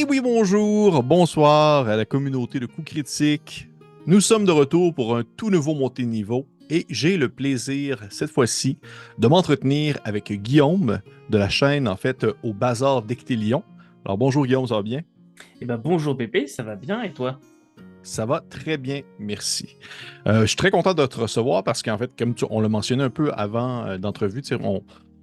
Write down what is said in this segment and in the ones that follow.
Et oui, bonjour, bonsoir à la communauté de coups critiques. Nous sommes de retour pour un tout nouveau montée de niveau et j'ai le plaisir, cette fois-ci, de m'entretenir avec Guillaume de la chaîne, en fait, au Bazar d'Ectélion. Alors bonjour Guillaume, ça va bien? Eh ben bonjour Pépé, ça va bien et toi? Ça va très bien, merci. Je suis très content de te recevoir parce qu'en fait, on l'a mentionné un peu avant d'entrevue, tu sais,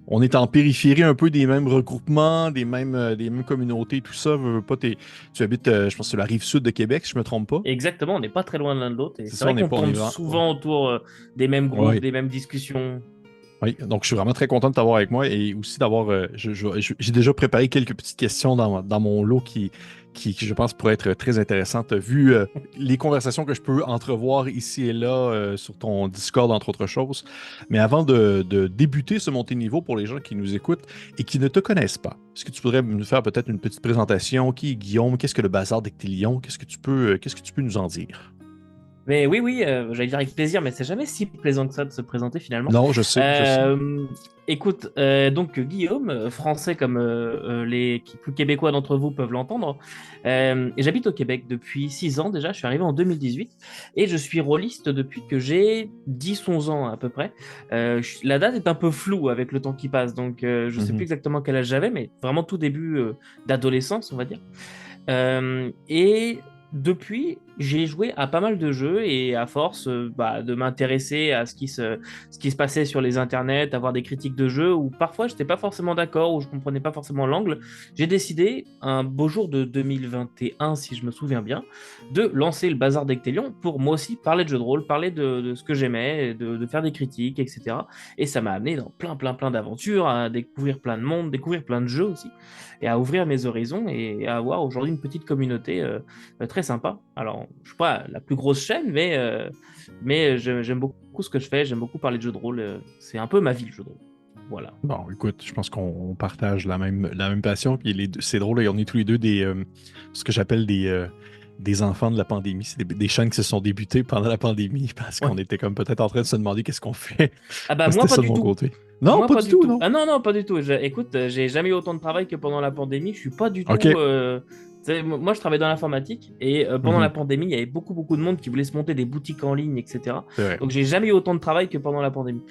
on est en périphérie un peu des mêmes regroupements, des mêmes communautés, tout ça. Veux pas, tu habites, je pense, sur la rive sud de Québec, si je me trompe pas. Exactement, on n'est pas très loin l'un de l'autre et C'est c'est ça, vrai on n'est qu'on pas, on est tombe vraiment. souvent autour des mêmes groupes, Oui, des mêmes discussions. oui. Donc, je suis vraiment très content de t'avoir avec moi et aussi d'avoir. J'ai déjà préparé quelques petites questions dans mon lot qui, je pense, pourraient être très intéressantes vu les conversations que je peux entrevoir ici et là sur ton Discord, entre autres choses. Mais avant de débuter ce montée de niveau pour les gens qui nous écoutent et qui ne te connaissent pas, est-ce que tu pourrais nous faire peut-être une petite présentation? Qui est Guillaume? Qu'est-ce que le bazar d'Ectélion? Qu'est-ce que tu peux nous en dire? Mais oui, oui, j'allais dire avec plaisir, mais c'est jamais si plaisant que ça de se présenter finalement. Non, je sais, je sais. Écoute, donc Guillaume, français comme les plus québécois d'entre vous peuvent l'entendre, et j'habite au Québec depuis 6 ans déjà, je suis arrivé en 2018, et je suis rôliste depuis que j'ai 10-11 ans à peu près. La date est un peu floue avec le temps qui passe, donc je sais plus Mhm. exactement quel âge j'avais, mais vraiment tout début d'adolescence, on va dire. Et depuis, j'ai joué à pas mal de jeux et à force de m'intéresser à ce qui se passait sur les internets, avoir des critiques de jeux où parfois je n'étais pas forcément d'accord, où je comprenais pas forcément l'angle, j'ai décidé, un beau jour de 2021, si je me souviens bien, de lancer le Bazar d'Ectélion pour moi aussi parler de jeux de rôle, parler de ce que j'aimais, de faire des critiques, etc. Et ça m'a amené dans plein d'aventures, à découvrir plein de mondes, découvrir plein de jeux aussi et à ouvrir mes horizons et à avoir aujourd'hui une petite communauté très sympa. Alors, je suis pas la plus grosse chaîne, mais j'aime beaucoup ce que je fais, j'aime beaucoup parler de jeux de rôle. C'est un peu ma vie, le jeu de rôle. Voilà. Bon, écoute, je pense qu'on partage la même passion. Puis c'est drôle, on est tous les deux ce que j'appelle des enfants de la pandémie. C'est des chaînes qui se sont débutées pendant la pandémie parce Ouais. qu'on était comme peut-être en train de se demander qu'est-ce qu'on fait. Ah bah Moi, moi c'était pas ça de du mon tout. côté. Non, Moi pas pas du du tout, tout. non. Ah non non pas du tout. Écoute, j'ai jamais eu autant de travail que pendant la pandémie. Je suis pas du OK. tout. Tu sais, moi je travaille dans l'informatique et pendant la Mhm. pandémie il y avait beaucoup de monde qui voulait se monter des boutiques en ligne, etc. C'est vrai. Donc j'ai jamais eu autant de travail que pendant la pandémie.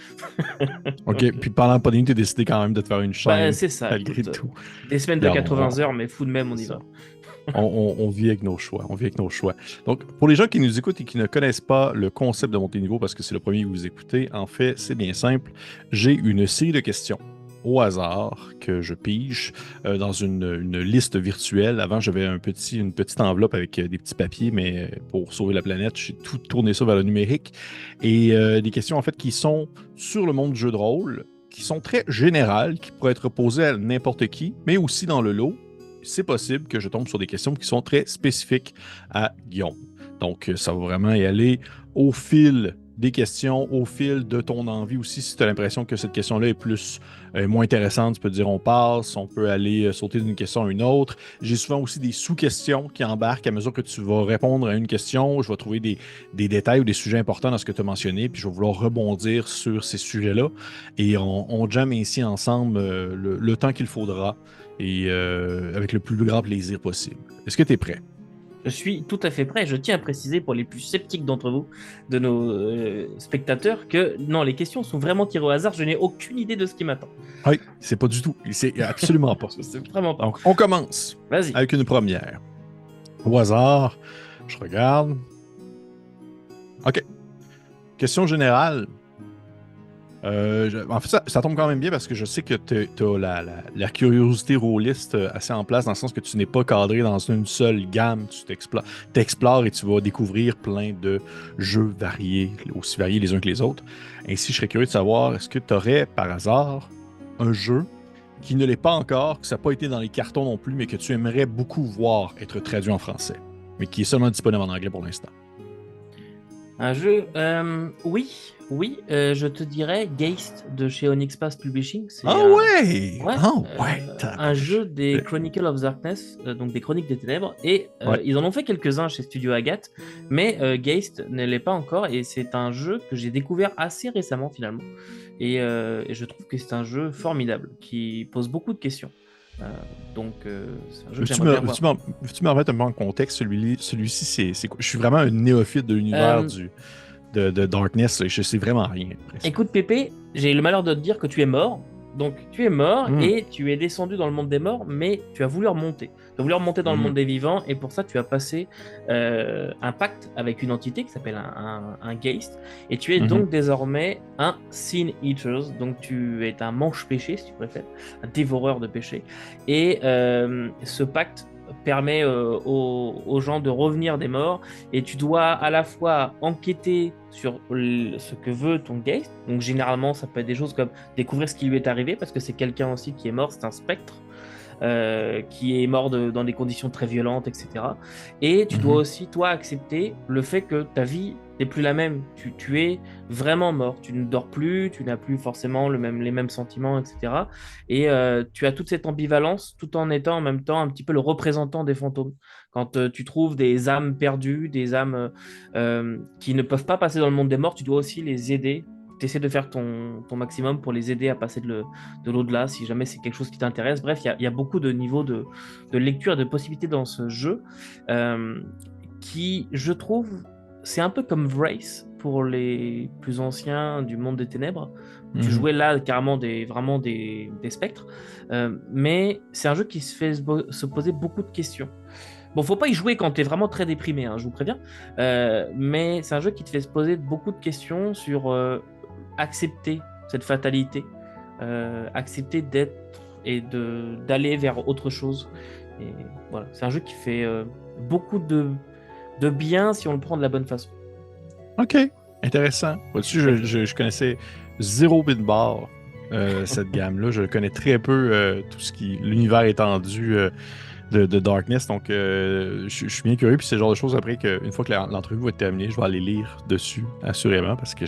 OK. Donc, Puis pendant la pandémie, tu as décidé quand même de te faire une bah chaîne c'est ça. malgré Écoute, tout. des semaines de Regarde, 80 heures, mais fou de même on c'est y ça. va. On vit avec nos choix. On vit avec nos choix. Donc, pour les gens qui nous écoutent et qui ne connaissent pas le concept de montée niveau, parce que c'est le premier que vous écoutez, en fait, c'est bien simple. J'ai une série de questions au hasard que je pige dans une liste virtuelle. Avant, j'avais une petite enveloppe avec des petits papiers, mais pour sauver la planète, j'ai tout tourné ça vers le numérique. Et des questions, en fait, qui sont sur le monde du jeu de rôle, qui sont très générales, qui pourraient être posées à n'importe qui, mais aussi dans le lot c'est possible que je tombe sur des questions qui sont très spécifiques à Guillaume. Donc, ça va vraiment y aller au fil des questions, au fil de ton envie aussi. Si tu as l'impression que cette question-là est moins intéressante, tu peux dire on passe, on peut aller sauter d'une question à une autre. J'ai souvent aussi des sous-questions qui embarquent à mesure que tu vas répondre à une question. Je vais trouver des détails ou des sujets importants dans ce que tu as mentionné, puis je vais vouloir rebondir sur ces sujets-là. Et on jamme ainsi ensemble le temps qu'il faudra et avec le plus grand plaisir possible. Est-ce que tu es prêt? Je suis tout à fait prêt. Je tiens à préciser pour les plus sceptiques d'entre vous, de nos spectateurs, que non, les questions sont vraiment tirées au hasard. Je n'ai aucune idée de ce qui m'attend. Oui, c'est pas du tout. C'est absolument pas. Je sais vraiment pas. Donc, on commence Vas-y. avec une première. Au hasard, je regarde. OK. Question générale. En fait, ça tombe quand même bien parce que je sais que tu as la curiosité rôliste assez en place, dans le sens que tu n'es pas cadré dans une seule gamme. Tu t'explores et tu vas découvrir plein de jeux variés, aussi variés les uns que les autres. Ainsi, je serais curieux de savoir, est-ce que tu aurais par hasard un jeu qui ne l'est pas encore, que ça n'a pas été dans les cartons non plus, mais que tu aimerais beaucoup voir être traduit en français, mais qui est seulement disponible en anglais pour l'instant? Un jeu. Oui, je te dirais Geist de chez Onyx Path Publishing. Ah C'est un. ouais! Ouais, Ah ouais! un Tabarnouche. jeu des Chronicle of Darkness, donc des Chroniques des Ténèbres, et Ouais. ils en ont fait quelques-uns chez Studio Agathe, mais Geist ne l'est pas encore, et c'est un jeu que j'ai découvert assez récemment finalement, et je trouve que c'est un jeu formidable, qui pose beaucoup de questions. Euh, donc, c'est un jeu que Veux-tu j'aimerais me, bien voir. veux-tu me remettre un peu en contexte? Celui-ci, c'est quoi? Je suis vraiment un néophyte de l'univers Euh, de Darkness, là. Je sais vraiment rien, presque. Écoute, Pépé, j'ai le malheur de te dire que tu es mort. Donc, tu es mort Hmm. et tu es descendu dans le monde des morts, mais tu as voulu remonter. Tu as voulu remonter dans le Mhm. monde des vivants et pour ça, tu as passé un pacte avec une entité qui s'appelle un Geist. Et tu es Mhm. donc désormais un Sin Eaters. Donc, tu es un manche-péché, si tu préfères, un dévoreur de péché. Et ce pacte permet aux gens de revenir des morts et tu dois à la fois enquêter sur ce que veut ton Geist. Donc généralement, ça peut être des choses comme découvrir ce qui lui est arrivé, parce que c'est quelqu'un aussi qui est mort, c'est un spectre. Qui est mort dans des conditions très violentes, etc. Et tu dois Mhm. aussi, toi, accepter le fait que ta vie n'est plus la même. Tu es vraiment mort. Tu ne dors plus, tu n'as plus forcément les mêmes sentiments, etc. Et tu as toute cette ambivalence tout en étant en même temps un petit peu le représentant des fantômes. Quand tu trouves des âmes perdues, des âmes qui ne peuvent pas passer dans le monde des morts, tu dois aussi les aider. Tu essaies de faire ton maximum pour les aider à passer de l'au-delà, si jamais c'est quelque chose qui t'intéresse. Bref, il y a beaucoup de niveaux de lecture et de possibilités dans ce jeu euh, qui, je trouve, c'est un peu comme Vrace pour les plus anciens du monde des ténèbres. Tu Mhm. jouais là carrément vraiment des spectres, mais c'est un jeu qui se fait se poser beaucoup de questions. Bon, faut pas y jouer quand tu es vraiment très déprimé, hein, je vous préviens. Mais c'est un jeu qui te fait se poser beaucoup de questions sur accepter cette fatalité, accepter d'être et d'aller vers autre chose. Et voilà, c'est un jeu qui fait beaucoup de bien si on le prend de la bonne façon. OK. Intéressant. Vois-tu, je connaissais zéro bit bar, cette gamme-là. Je connais très peu tout ce qui l'univers étendu de Darkness. Donc, je suis bien curieux. Puis c'est le genre de choses après qu'une fois que l'entrevue va être terminée, je vais aller lire dessus, assurément, parce que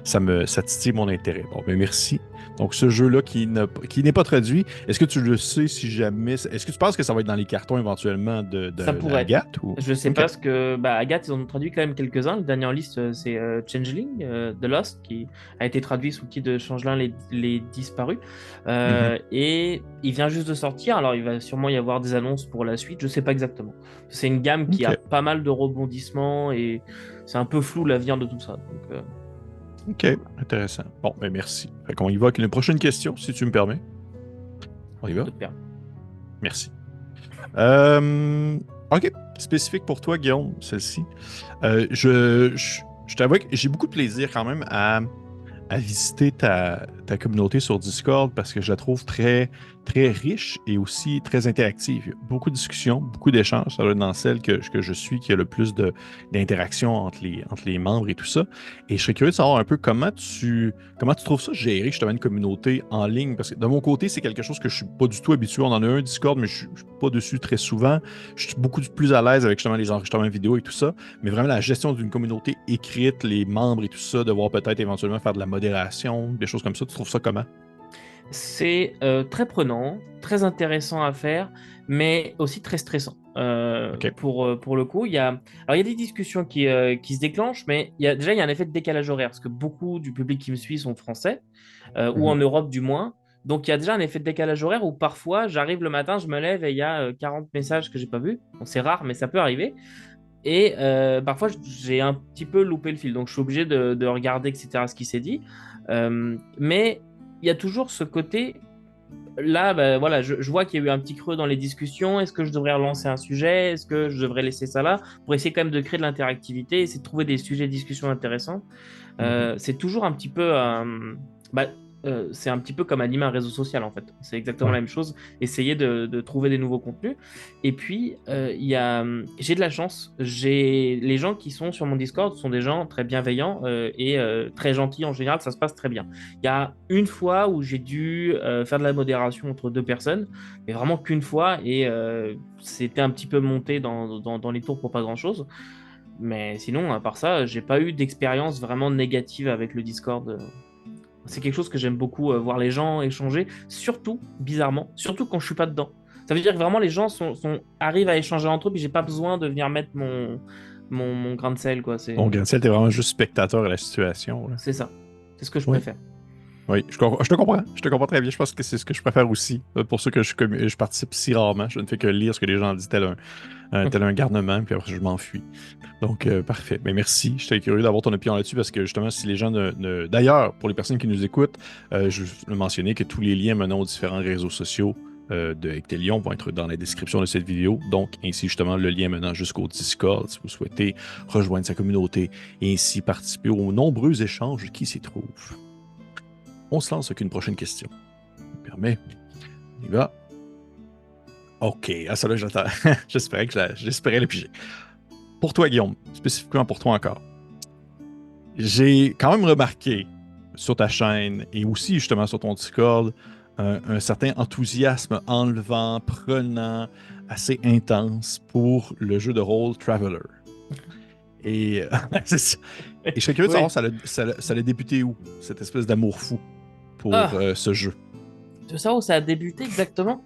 ça titille mon intérêt. Bon, ben merci. Donc, ce jeu-là qui n'est pas traduit, est-ce que tu le sais si jamais. Est-ce que tu penses que ça va être dans les cartons éventuellement Ça pourrait être. d'Agathe ou. Je sais OK. pas ce que. Bah, Agathe, ils en ont traduit quand même quelques-uns. Le dernier en liste, c'est Changeling, The Lost, qui a été traduit sous le titre de Changelin les Disparus. Mhm. Et il vient juste de sortir, alors il va sûrement y avoir des annonces pour la suite, je sais pas exactement. C'est une gamme qui a OK. pas mal de rebondissements et c'est un peu flou l'avenir de tout ça. Donc, OK. Intéressant. Bon, ben merci. Fait qu'on y va avec une prochaine question, si tu me permets. On y va? de pair. Merci. Euh, OK. Spécifique pour toi, Guillaume, celle-ci. Je t'avoue que j'ai beaucoup de plaisir quand même à visiter ta communauté sur Discord parce que je la trouve très, très riche et aussi très interactive. Il y a beaucoup de discussions, beaucoup d'échanges. Ça doit être dans celle que je suis qui a le plus d'interactions entre les membres et tout ça. Et je serais curieux de savoir un peu comment tu trouves ça gérer justement une communauté en ligne. Parce que de mon côté, c'est quelque chose que je suis pas du tout habitué. On en a un Discord, mais je suis pas dessus très souvent. Je suis beaucoup plus à l'aise avec justement les enregistrements vidéo et tout ça. Mais vraiment, la gestion d'une communauté écrite, les membres et tout ça, devoir peut-être éventuellement faire de la modération, des choses comme ça, tu trouves ça comment? C'est très prenant, très intéressant à faire, mais aussi très stressant. OK. Pour le coup, alors il y a des discussions qui se déclenchent, mais déjà il y a un effet de décalage horaire, parce que beaucoup du public qui me suit sont français, ou en Mhm. Europe du moins. Donc il y a déjà un effet de décalage horaire où parfois j'arrive le matin, je me lève et il y a 40 messages que j'ai pas vus. Bon, c'est rare, mais ça peut arriver. Et parfois j'ai un petit peu loupé le fil, donc je suis obligé de regarder, etc., ce qui s'est dit. Mais il y a toujours ce côté là, bah, voilà, je vois qu'il y a eu un petit creux dans les discussions. Est-ce que je devrais relancer un sujet? Est-ce que je devrais laisser ça là? Pour essayer quand même de créer de l'interactivité, essayer de trouver des sujets de discussion intéressants. Mhm. C'est toujours un petit peu, bah, c'est un petit peu comme animer un réseau social en fait. C'est exactement Ouais. la même chose. Essayer de trouver des nouveaux contenus. Et puis j'ai de la chance. Les gens qui sont sur mon Discord sont des gens très bienveillants et très gentils en général. Ça se passe très bien. Il y a une fois où j'ai dû faire de la modération entre deux personnes, mais vraiment qu'une fois et c'était un petit peu monté dans les tours pour pas grand chose. Mais sinon, à part ça, j'ai pas eu d'expérience vraiment négative avec le Discord. C'est quelque chose que j'aime beaucoup, voir les gens échanger, surtout, bizarrement, surtout quand je suis pas dedans. Ça veut dire que vraiment les gens arrivent à échanger entre eux, puis j'ai pas besoin de venir mettre mon grain de sel, quoi. Bon, Granciel, t'es vraiment juste spectateur de la situation, là. C'est ça. C'est ce que je Oui. préfère. Oui, je te comprends. Je te comprends très bien. Je pense que c'est ce que je préfère aussi. Pour ça que je participe si rarement. Je ne fais que lire ce que les gens disent tel un garnement, puis après je m'enfuis. Donc, parfait. Mais merci. J'étais curieux d'avoir ton opinion là-dessus parce que justement, si les gens D'ailleurs, pour les personnes qui nous écoutent, je veux mentionner que tous les liens menant aux différents réseaux sociaux de Ectelion vont être dans la description de cette vidéo. Donc, ainsi justement, le lien menant jusqu'au Discord si vous souhaitez rejoindre sa communauté et ainsi participer aux nombreux échanges qui s'y trouvent. On se lance avec une prochaine question. Ça me permet. On y va. OK. Ah, ça là, j'attends. J'espérais le piger. Pour toi, Guillaume, spécifiquement pour toi encore, j'ai quand même remarqué sur ta chaîne et aussi justement sur ton Discord un certain enthousiasme enlevant, prenant, assez intense pour le jeu de rôle Traveler. Et, c'est ça. Et je serais curieux de Oui. savoir, ça a débuté où, cette espèce d'amour fou pour Ah, ce jeu. tu veux savoir où ça a débuté exactement?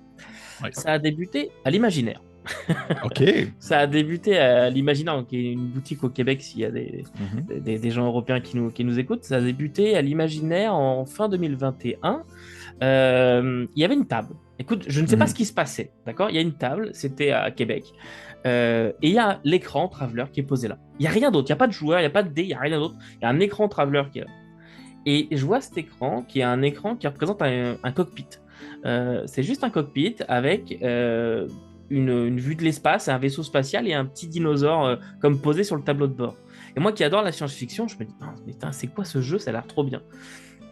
Oui. Ça a débuté à l'Imaginaire. OK. Ça a débuté à l'Imaginaire, qui est une boutique au Québec, s'il y a Mhm. des gens européens qui nous écoutent. Ça a débuté à l'Imaginaire en fin 2021. Il y avait une table. Écoute, je ne sais pas ce Mhm. qui se passait, d'accord? Il y a une table, c'était à Québec. Et il y a l'écran Traveler qui est posé là. Il n'y a rien d'autre, il n'y a pas de joueur, il n'y a pas de dés, il n'y a rien d'autre. Il y a un écran Traveler qui est là. Et je vois cet écran qui est un écran qui représente un cockpit. C'est juste un cockpit avec une vue de l'espace, un vaisseau spatial et un petit dinosaure comme posé sur le tableau de bord. Et moi qui adore la science-fiction, je me dis, ah, mais putain, c'est quoi ce jeu? Ça a l'air trop bien.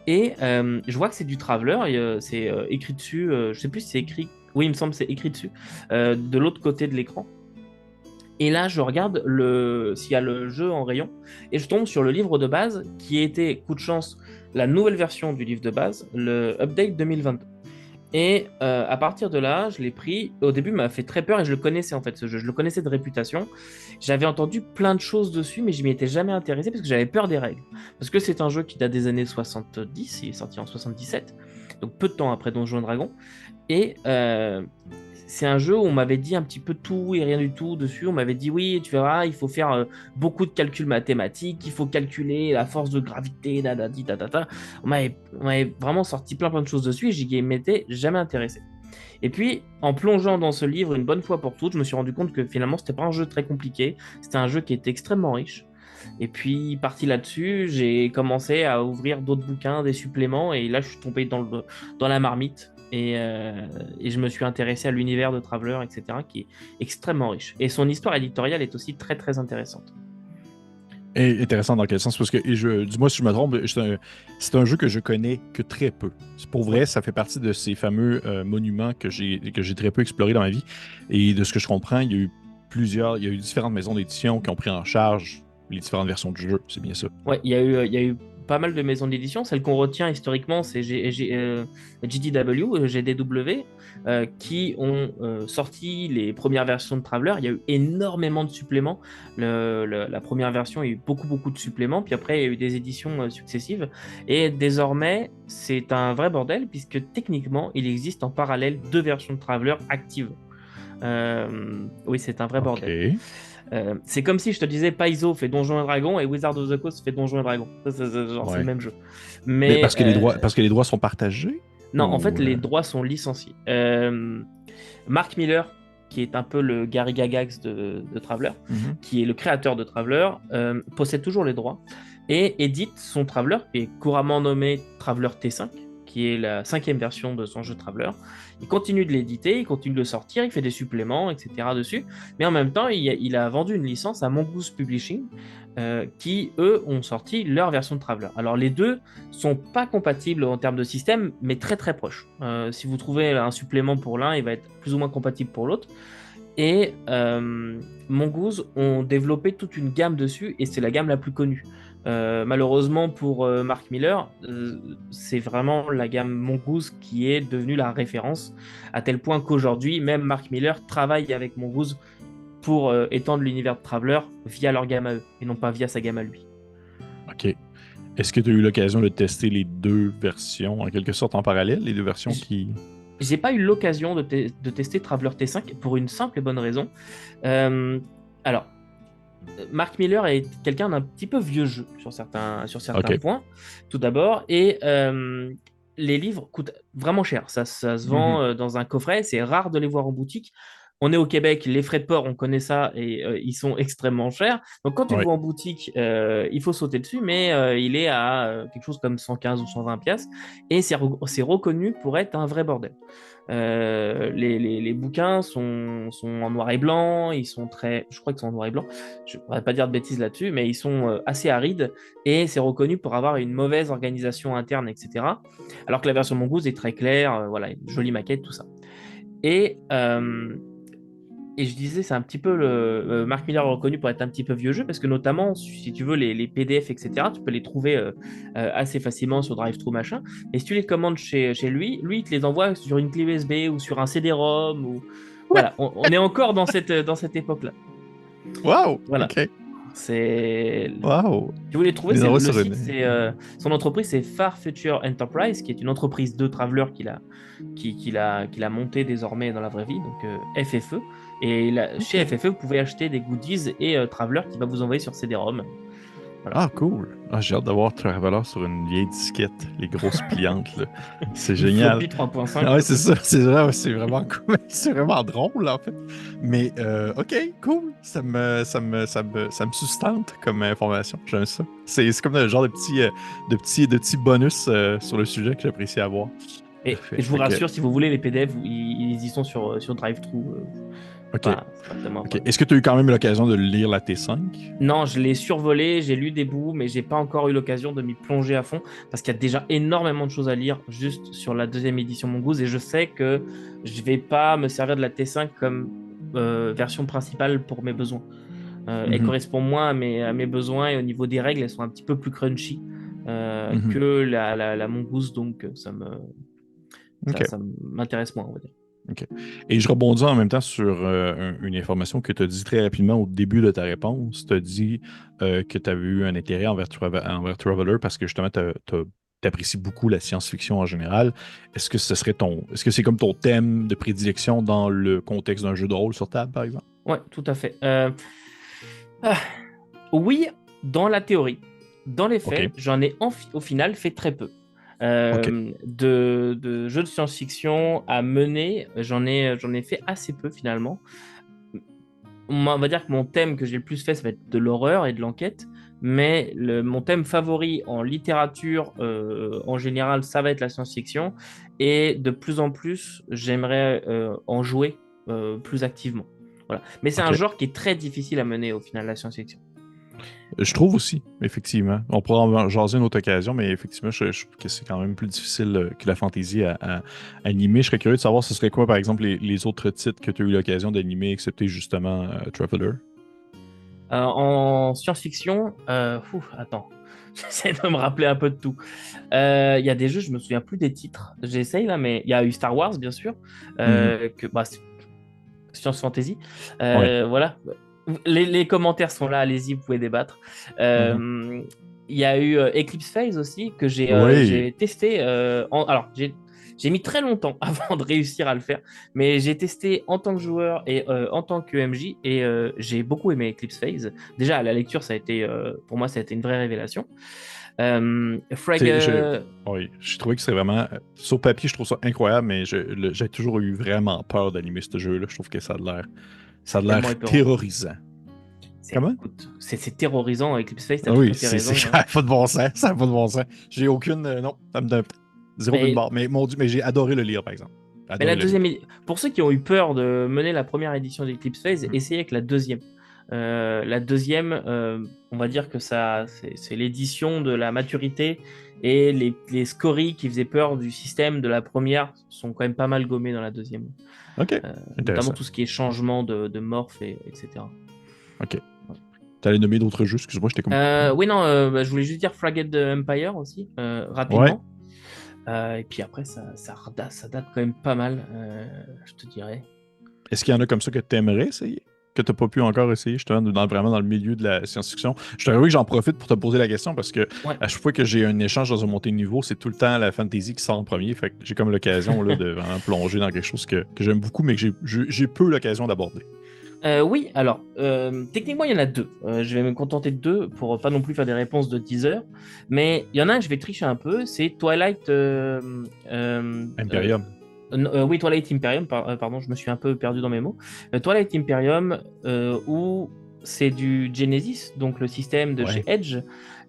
Et je vois que c'est du Traveler, c'est écrit dessus, je sais plus si c'est écrit, oui, il me semble que c'est écrit dessus, de l'autre côté de l'écran. Et là, je regarde s'il y a le jeu en rayon et je tombe sur le livre de base qui était, coup de chance, la nouvelle version du livre de base, le update 2022. Et à partir de là, je l'ai pris. Au début, il m'a fait très peur et je le connaissais en fait ce jeu. Je le connaissais de réputation. J'avais entendu plein de choses dessus, mais je m'y étais jamais intéressé parce que j'avais peur des règles. Parce que c'est un jeu qui date des années 70, il est sorti en 77, donc peu de temps après Donjons et Dragons. Et c'est un jeu où on m'avait dit un petit peu tout et rien du tout dessus. On m'avait dit oui, tu verras, il faut faire beaucoup de calculs mathématiques, il faut calculer la force de gravité, dadadi, dadada. On m'avait vraiment sorti plein de choses dessus et j'y m'étais jamais intéressé. Et puis, en plongeant dans ce livre une bonne fois pour toutes, je me suis rendu compte que finalement, c'était pas un jeu très compliqué. C'était un jeu qui était extrêmement riche. Et puis, parti là-dessus, j'ai commencé à ouvrir d'autres bouquins, des suppléments, et là, je suis tombé dans la marmite. Et je me suis intéressé à l'univers de Traveler, etc., qui est extrêmement riche. Et son histoire éditoriale est aussi très, très intéressante. Et intéressant dans quel sens? Parce que, dis-moi si je me trompe, c'est un jeu que je connais que très peu. Pour Ouais. vrai, ça fait partie de ces fameux monuments que j'ai très peu explorés dans ma vie. Et de ce que je comprends, il y a eu différentes maisons d'édition qui ont pris en charge les différentes versions du jeu. C'est bien ça. Ouais, il y a eu pas mal de maisons d'édition. Celle qu'on retient historiquement, c'est GDW, GDW, qui ont sorti les premières versions de Traveler. Il y a eu énormément de suppléments. La première version, il y a eu beaucoup de suppléments. Puis après, il y a eu des éditions successives. Et désormais, c'est un vrai bordel, puisque techniquement, il existe en parallèle deux versions de Traveler actives. Oui, c'est un vrai bordel. OK. C'est comme si je te disais Paizo fait Donjons et Dragons et Wizard of the Coast fait Donjons et Dragons. Genre, c'est le Ouais. même jeu. Mais Mais parce que les droits sont partagés non, en fait, ou. les droits sont licenciés. Mark Miller, qui est un peu le Gary Gygax de Traveler, Mhm. qui est le créateur de Traveler, possède toujours les droits et édite son Traveler, qui est couramment nommé Traveler T5, qui est la cinquième version de son jeu Traveler. Il continue de l'éditer, il continue de le sortir, il fait des suppléments, etc. dessus, mais en même temps, il a vendu une licence à Mongoose Publishing, qui, eux, ont sorti leur version de Traveler. Alors, les deux sont pas compatibles en termes de système, mais très très proches. Si vous trouvez un supplément pour l'un, il va être plus ou moins compatible pour l'autre. Et Mongoose ont développé toute une gamme dessus, et c'est la gamme la plus connue. Malheureusement pour Mark Miller, c'est vraiment la gamme Mongoose qui est devenue la référence, à tel point qu'aujourd'hui, même Mark Miller travaille avec Mongoose pour étendre l'univers de Traveler via leur gamme à eux, et non pas via sa gamme à lui. OK. Est-ce que tu as eu l'occasion de tester les deux versions, en quelque sorte en parallèle, les deux versions qui. J'ai pas eu l'occasion de tester Traveler T5 pour une simple et bonne raison. Alors, Mark Miller est quelqu'un d'un petit peu vieux jeu sur certains OK. points, tout d'abord, et les livres coûtent vraiment cher. Ça se Mhm. vend dans un coffret, c'est rare de les voir en boutique. On est au Québec, les frais de port, on connaît ça, et ils sont extrêmement chers. Donc quand tu le Oui. vois en boutique, il faut sauter dessus, mais il est à quelque chose comme 115 ou 120 pièces, et c'est reconnu pour être un vrai bordel. Les bouquins sont en noir et blanc, ils sont très, je crois qu'ils sont en noir et blanc, je ne pourrais pas dire de bêtises là-dessus, mais ils sont assez arides et c'est reconnu pour avoir une mauvaise organisation interne, etc. Alors que la version Mongoose est très claire, voilà, une jolie maquette, tout ça. Et, euh, et je disais, c'est un petit peu le. Mark Miller est reconnu pour être un petit peu vieux jeu, parce que notamment, si tu veux, les PDF, etc., tu peux les trouver assez facilement sur DriveThru, machin. Et si tu les commandes chez lui, lui, il te les envoie sur une clé USB ou sur un CD-ROM. Ou... Voilà, on est encore dans cette époque-là. Wow! Voilà. OK. C'est. Wow! Si vous voulez trouver, Les c'est envoie le sur site, une. c'est son entreprise, c'est Far Future Enterprise, qui est une entreprise de travelers qu'il a monté désormais dans la vraie vie, donc FFE. Et chez OK. FFE, vous pouvez acheter des goodies et Traveler qui va vous envoyer sur CD-ROM. Voilà. Ah, cool. Ah, j'ai hâte d'avoir Traveler sur une vieille disquette, les grosses pliantes, là. C'est Une génial. floppy 3.5 Ah ouais, c'est peut-être. ça. C'est vraiment cool. C'est vraiment drôle, en fait. Mais, OK, cool. Ça me sustente comme information. J'aime ça. C'est comme le genre de petits bonus sur le sujet que j'apprécie avoir. Et Parfait. je vous Fait que, rassure, si vous voulez les PDF, ils y sont sur DriveThru. OK. C'est pas tellement un OK. problème. Est-ce que tu as eu quand même l'occasion de lire la T5? Non, je l'ai survolé, j'ai lu des bouts, mais j'ai pas encore eu l'occasion de m'y plonger à fond parce qu'il y a déjà énormément de choses à lire juste sur la deuxième édition Mongoose et je sais que je vais pas me servir de la T5 comme version principale pour mes besoins. Elle Mhm. correspond moins à mes besoins et au niveau des règles, elles sont un petit peu plus crunchy que Mhm. la Mongoose, donc OK. ça m'intéresse moins, on va dire. OK. Et je rebondis en même temps sur une information que tu as dit très rapidement au début de ta réponse. Tu as dit que tu avais eu un intérêt envers Traveler parce que justement, tu apprécies beaucoup la science-fiction en général. Est-ce que c'est comme ton thème de prédilection dans le contexte d'un jeu de rôle sur table, par exemple? Ouais, tout à fait. Ah, oui, dans la théorie. Dans les OK. faits, j'en ai au final fait très peu. OK. De jeux de science-fiction à mener, j'en ai fait assez peu finalement. On va dire que mon thème que j'ai le plus fait, ça va être de l'horreur et de l'enquête. Mais mon thème favori en littérature, en général, ça va être la science-fiction. Et de plus en plus, j'aimerais en jouer plus activement. Voilà. Mais c'est un OK. genre qui est très difficile à mener au final, la science-fiction. Je trouve aussi, effectivement. On pourra en jaser une autre occasion, mais effectivement, je trouve que c'est quand même plus difficile que la fantasy à animer. Je serais curieux de savoir ce serait quoi, par exemple, les autres titres que tu as eu l'occasion d'animer, excepté justement Traveler. En science-fiction, attends, j'essaie de me rappeler un peu de tout. Il y a des jeux, je me souviens plus des titres. J'essaye là, mais il y a eu Star Wars, bien sûr, Mhm. c'est science fantasy. Ouais. Voilà. Les commentaires sont là, allez-y, vous pouvez débattre. Mhm. Il y a eu Eclipse Phase aussi, que Oui. j'ai testé. Alors, j'ai mis très longtemps avant de réussir à le faire, mais j'ai testé en tant que joueur et en tant que MJ, et j'ai beaucoup aimé Eclipse Phase. Déjà, à la lecture, pour moi, ça a été une vraie révélation. Frag. Tu sais, oui, j'ai trouvé que c'est vraiment. Sur papier, je trouve ça incroyable, mais j'ai toujours eu vraiment peur d'animer ce jeu-là. Je trouve que ça a C'est tellement l'air épeurant. terrorisant. Comment? Écoute, c'est terrorisant, Eclipse Phase, t'as Ah tout oui, à fait c'est raison, ça hein. n'a pas de bon sens. Ça n'a pas de bon sens. J'ai aucune. Non, ça me donne zéro d'une Mais barre. Mais mon Dieu, mais j'ai adoré le lire, par exemple. Mais la Adoré le lire. deuxième, pour ceux qui ont eu peur de mener la première édition d'Eclipse Phase, Hmm. essayez avec la deuxième. La deuxième, on va dire que c'est l'édition de la maturité et les scories qui faisaient peur du système de la première sont quand même pas mal gommés dans la deuxième. OK. Notamment Intéressant. tout ce qui est changement de morph, etc. OK. Tu allais nommer d'autres jeux, excuse-moi, je t'ai comme coupé. Oui, non, je voulais juste dire Fragged Empire aussi, Ouais. rapidement. Et puis après, ça date quand même pas mal, je te dirais. Est-ce qu'il y en a comme ça que tu aimerais essayer? Que tu n'as pas pu encore essayer, justement, vraiment dans le milieu de la science-fiction? Je t'avoue que j'en profite pour te poser la question parce que Ouais. à chaque fois que j'ai un échange dans un montée de niveau, c'est tout le temps la fantasy qui sort en premier. Fait que j'ai comme l'occasion là, de vraiment plonger dans quelque chose que j'aime beaucoup, mais que j'ai peu l'occasion d'aborder. Oui, alors, techniquement, il y en a deux. Je vais me contenter de deux pour pas non plus faire des réponses de teaser. Mais il y en a un, je vais tricher un peu, c'est Twilight. Imperium. Oui, Twilight Imperium, pardon, je me suis un peu perdu dans mes mots. Twilight Imperium, où c'est du Genesis, donc le système de chez Ouais. Edge.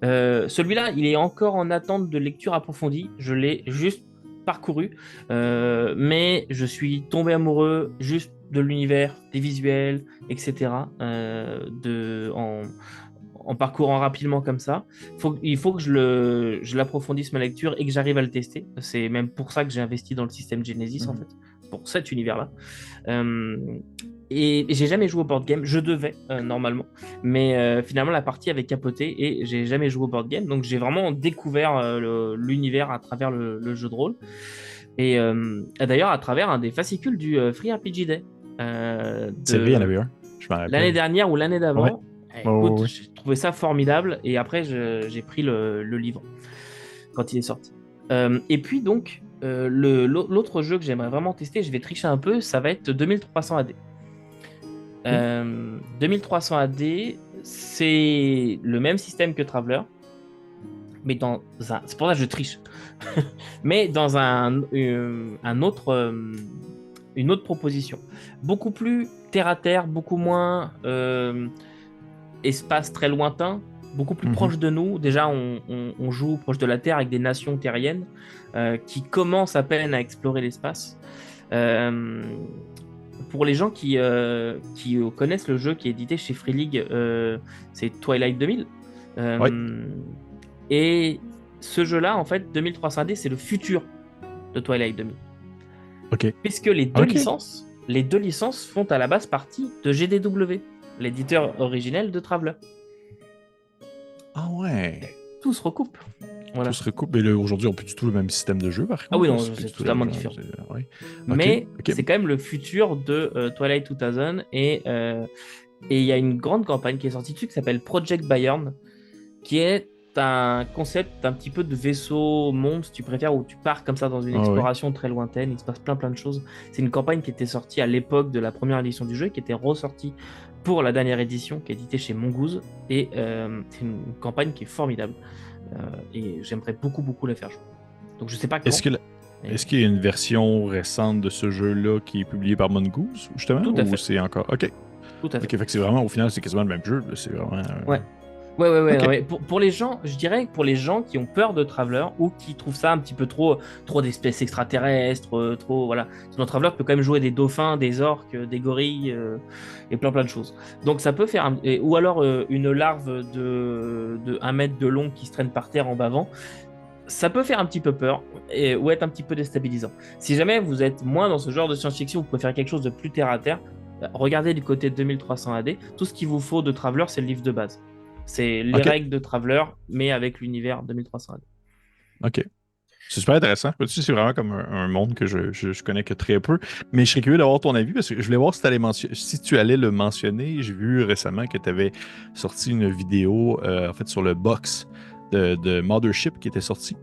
Celui-là, il est encore en attente de lecture approfondie. Je l'ai juste parcouru, mais je suis tombé amoureux juste de l'univers, des visuels, etc. En parcourant rapidement comme ça. Il faut que je l'approfondisse ma lecture et que j'arrive à le tester. C'est même pour ça que j'ai investi dans le système Genesis, en Mhm. fait, pour cet univers-là. Euh, et j'ai jamais joué au board game. Je devais, normalement. Mais finalement, la partie avait capoté et j'ai jamais joué au board game. Donc, j'ai vraiment découvert l'univers à travers le jeu de rôle. Et d'ailleurs, à travers un des fascicules du Free RPG Day. C'est vrai, il y en De avait un. Je m'en l'année rappelle. dernière ou l'année Ouais. d'avant. Ouais, ouais, Écoute, ouais. j'ai trouvé ça formidable et après j'ai pris le livre quand il est sorti. Et puis donc, l'autre jeu que j'aimerais vraiment tester, je vais tricher un peu, ça va être 2300 AD. Ok. 2300 AD, c'est le même système que Traveler, mais dans un... C'est pour ça que je triche. Mais dans un autre, une autre proposition. Beaucoup plus terre à terre, beaucoup moins espace très lointain, beaucoup plus Mhm. proche de nous. Déjà, on joue proche de la Terre avec des nations terriennes qui commencent à peine à explorer l'espace. Euh, pour les gens qui connaissent le jeu qui est édité chez Free League, c'est Twilight 2000. Ouais. Euh, et ce jeu-là, en fait, 2300D, c'est le futur de Twilight 2000. OK. Puisque OK. les deux licences font à la base partie de GDW, l'éditeur originel de Traveler. Ah ouais. Tout se recoupe. Tout Voilà. se recoupe. Mais là, aujourd'hui, on peut du tout le même système de jeu, par Ah oui, contre. Là. non, C'est plus c'est du tout le totalement genre. différent. Ouais. OK. Mais OK. c'est quand même le futur de Twilight 2000 et il y a une grande campagne qui est sortie dessus qui s'appelle Project Bayern, qui est un concept un petit peu de vaisseau monde, si tu préfères, où tu pars comme ça dans une Ah ouais. exploration très lointaine, il se passe plein de choses. C'est une campagne qui était sortie à l'époque de la première édition du jeu, qui était ressortie pour la dernière édition, qui est éditée chez Mongoose, et c'est une campagne qui est formidable. Et j'aimerais beaucoup la faire jouer. Donc je sais pas Est-ce quand, que mais est-ce qu'il y a une version récente de ce jeu-là qui est publiée par Mongoose, justement, tout à ou fait, c'est encore... OK. tout à OK, fait. fait que c'est vraiment, au final, c'est quasiment le même jeu. Là. C'est vraiment... Ouais. Ouais. Non, OK. mais pour les gens, je dirais que pour les gens qui ont peur de Traveler ou qui trouvent ça un petit peu trop d'espèces extraterrestres, trop, voilà. Dans Traveler, tu peux quand même jouer des dauphins, des orques, des gorilles et plein de choses. Donc ça peut faire, ou alors une larve de 1 mètre de long qui se traîne par terre en bavant. Ça peut faire un petit peu peur ou être un petit peu déstabilisant. Si jamais vous êtes moins dans ce genre de science-fiction, vous préférez quelque chose de plus terre à terre, regardez du côté de 2300 AD. Tout ce qu'il vous faut de Traveler, c'est le livre de base. C'est les OK. règles de Traveler, mais avec l'univers 2300 AD. OK. C'est super intéressant. Tu sais, c'est vraiment comme un monde que je connais que très peu. Mais je serais curieux d'avoir ton avis parce que je voulais voir si tu allais le mentionner. J'ai vu récemment que tu avais sorti une vidéo en fait sur le box de Mothership qui était sorti. Et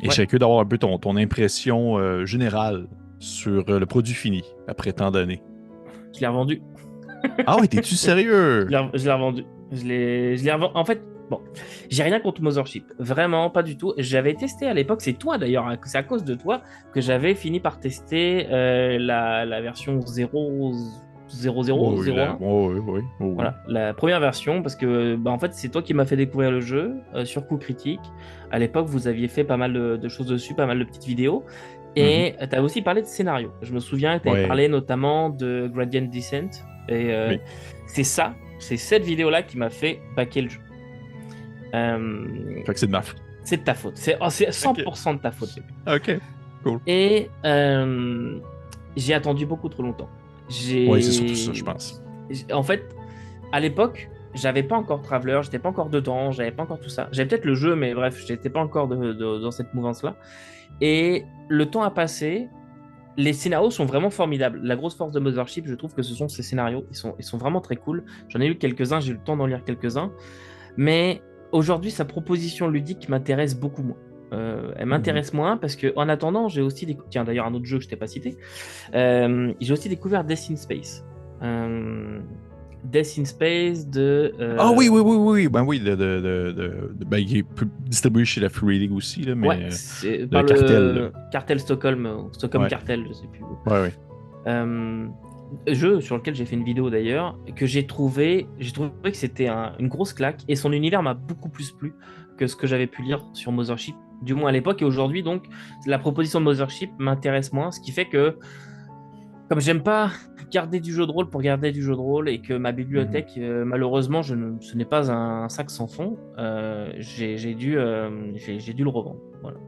je Ouais, serais curieux d'avoir un peu ton impression générale sur le produit fini après tant d'années. je l'ai revendu. Ah ouais, t'es-tu sérieux? Je l'ai revendu. Je l'ai revendu. En fait, bon, j'ai rien contre Mothership. Vraiment, pas du tout. J'avais testé à l'époque, c'est toi d'ailleurs, hein, c'est à cause de toi que j'avais fini par tester la version 0.0.0.0.1. Oui, oui, oui, oui. Voilà, la première version, parce que bah, en fait, c'est toi qui m'as fait découvrir le jeu sur Coup Critique. À l'époque, vous aviez fait pas mal de choses dessus, pas mal de petites vidéos. Mhm. Et tu as aussi parlé de scénario. Je me souviens que tu avais Ouais, parlé notamment de Gradient Descent. Et oui. c'est cette vidéo-là qui m'a fait backer le jeu. Euh, Fait que c'est de ma faute. c'est de ta faute. C'est OK. 100% de ta faute. OK. Cool. Et j'ai attendu beaucoup trop longtemps. Oui, c'est surtout ça, je pense. En fait, à l'époque, j'avais pas encore Traveler, j'étais pas encore dedans, j'avais pas encore tout ça. J'avais peut-être le jeu, mais bref, j'étais pas encore dans cette mouvance-là. Et le temps a passé. Les scénarios sont vraiment formidables. La grosse force de Mothership, je trouve que ce sont ces scénarios. Ils sont vraiment très cool. J'en ai lu quelques-uns, j'ai eu le temps d'en lire quelques-uns. Mais aujourd'hui, sa proposition ludique m'intéresse beaucoup moins. Elle Mhm. m'intéresse moins parce que en attendant, j'ai aussi découvert, tiens d'ailleurs un autre jeu que je t'ai pas cité, j'ai aussi découvert Death in Space. Euh, Death in Space de. Ah oui, oui, oui, oui. Ben oui, ben, il est distribué chez la Free League aussi, là, Ouais, mais c'est le par cartel, là. le Cartel Stockholm, Stockholm Ouais, Cartel, je sais plus. ouais, ouais. Euh, Jeu sur lequel j'ai fait une vidéo d'ailleurs, que j'ai trouvé que c'était une grosse claque et son univers m'a beaucoup plus plu que ce que j'avais pu lire sur Mothership, du moins à l'époque et aujourd'hui. Donc, la proposition de Mothership m'intéresse moins, ce qui fait que, comme j'aime pas garder du jeu de rôle pour garder du jeu de rôle et que ma Mhm. bibliothèque, malheureusement, ce n'est pas un sac sans fond, j'ai dû le revendre. Voilà.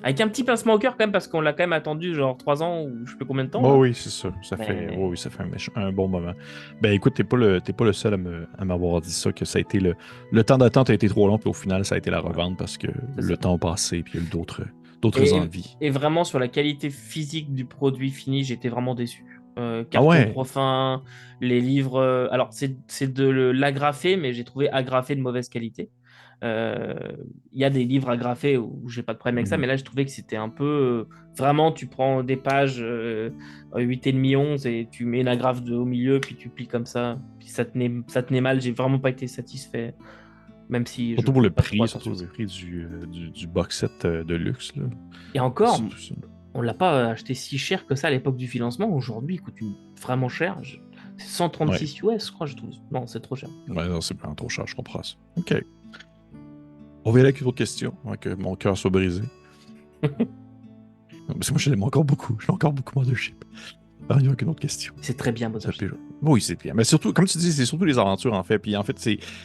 Avec un petit pincement au cœur quand même, parce qu'on l'a quand même attendu genre 3 ans ou je sais plus combien de temps Bon, là. oui, c'est ça. Ça fait, oui, Mais oui, ça fait un bon moment. Ben écoute, t'es pas le seul à m'avoir dit ça, que ça a été le temps d'attente a été trop long, puis au final, ça a été la voilà, revente parce que c'est le ça. temps a passé, puis il y a eu d'autres Et, envies. et vraiment sur la qualité physique du produit fini, j'étais vraiment déçu. Ah Carton ouais? trop fin, les livres. Alors c'est de l'agrafé, mais j'ai trouvé agrafé de mauvaise qualité. Euh, Il y a des livres agrafés où j'ai pas de problème avec ça, Mhm. mais là je trouvais que c'était un peu. Vraiment, tu prends des pages 8,5, 11 et tu mets une agrafe au milieu, puis tu plies comme ça, puis ça tenait mal. J'ai vraiment pas été satisfait, même si je Surtout pour fais le pas trop prix, surtout attention. le prix du box set de luxe, là. Et encore, Surtout ça. on l'a pas acheté si cher que ça à l'époque du financement. Aujourd'hui, il coûte vraiment cher. C'est Ouais. 136 US, je crois, je trouve. Non, c'est trop cher. Ouais, non, c'est vraiment trop cher, je comprends ça. OK. On va y aller avec une autre question, avant que mon cœur soit brisé. Parce que moi, je l'aime encore beaucoup. Je l'aime encore beaucoup, Mothership. Ah, il n'y a aucune autre question. C'est très bien, Ça Mothership. plaît. Oui, c'est bien. Mais surtout, comme tu dis, c'est surtout les aventures, en fait. Puis en fait,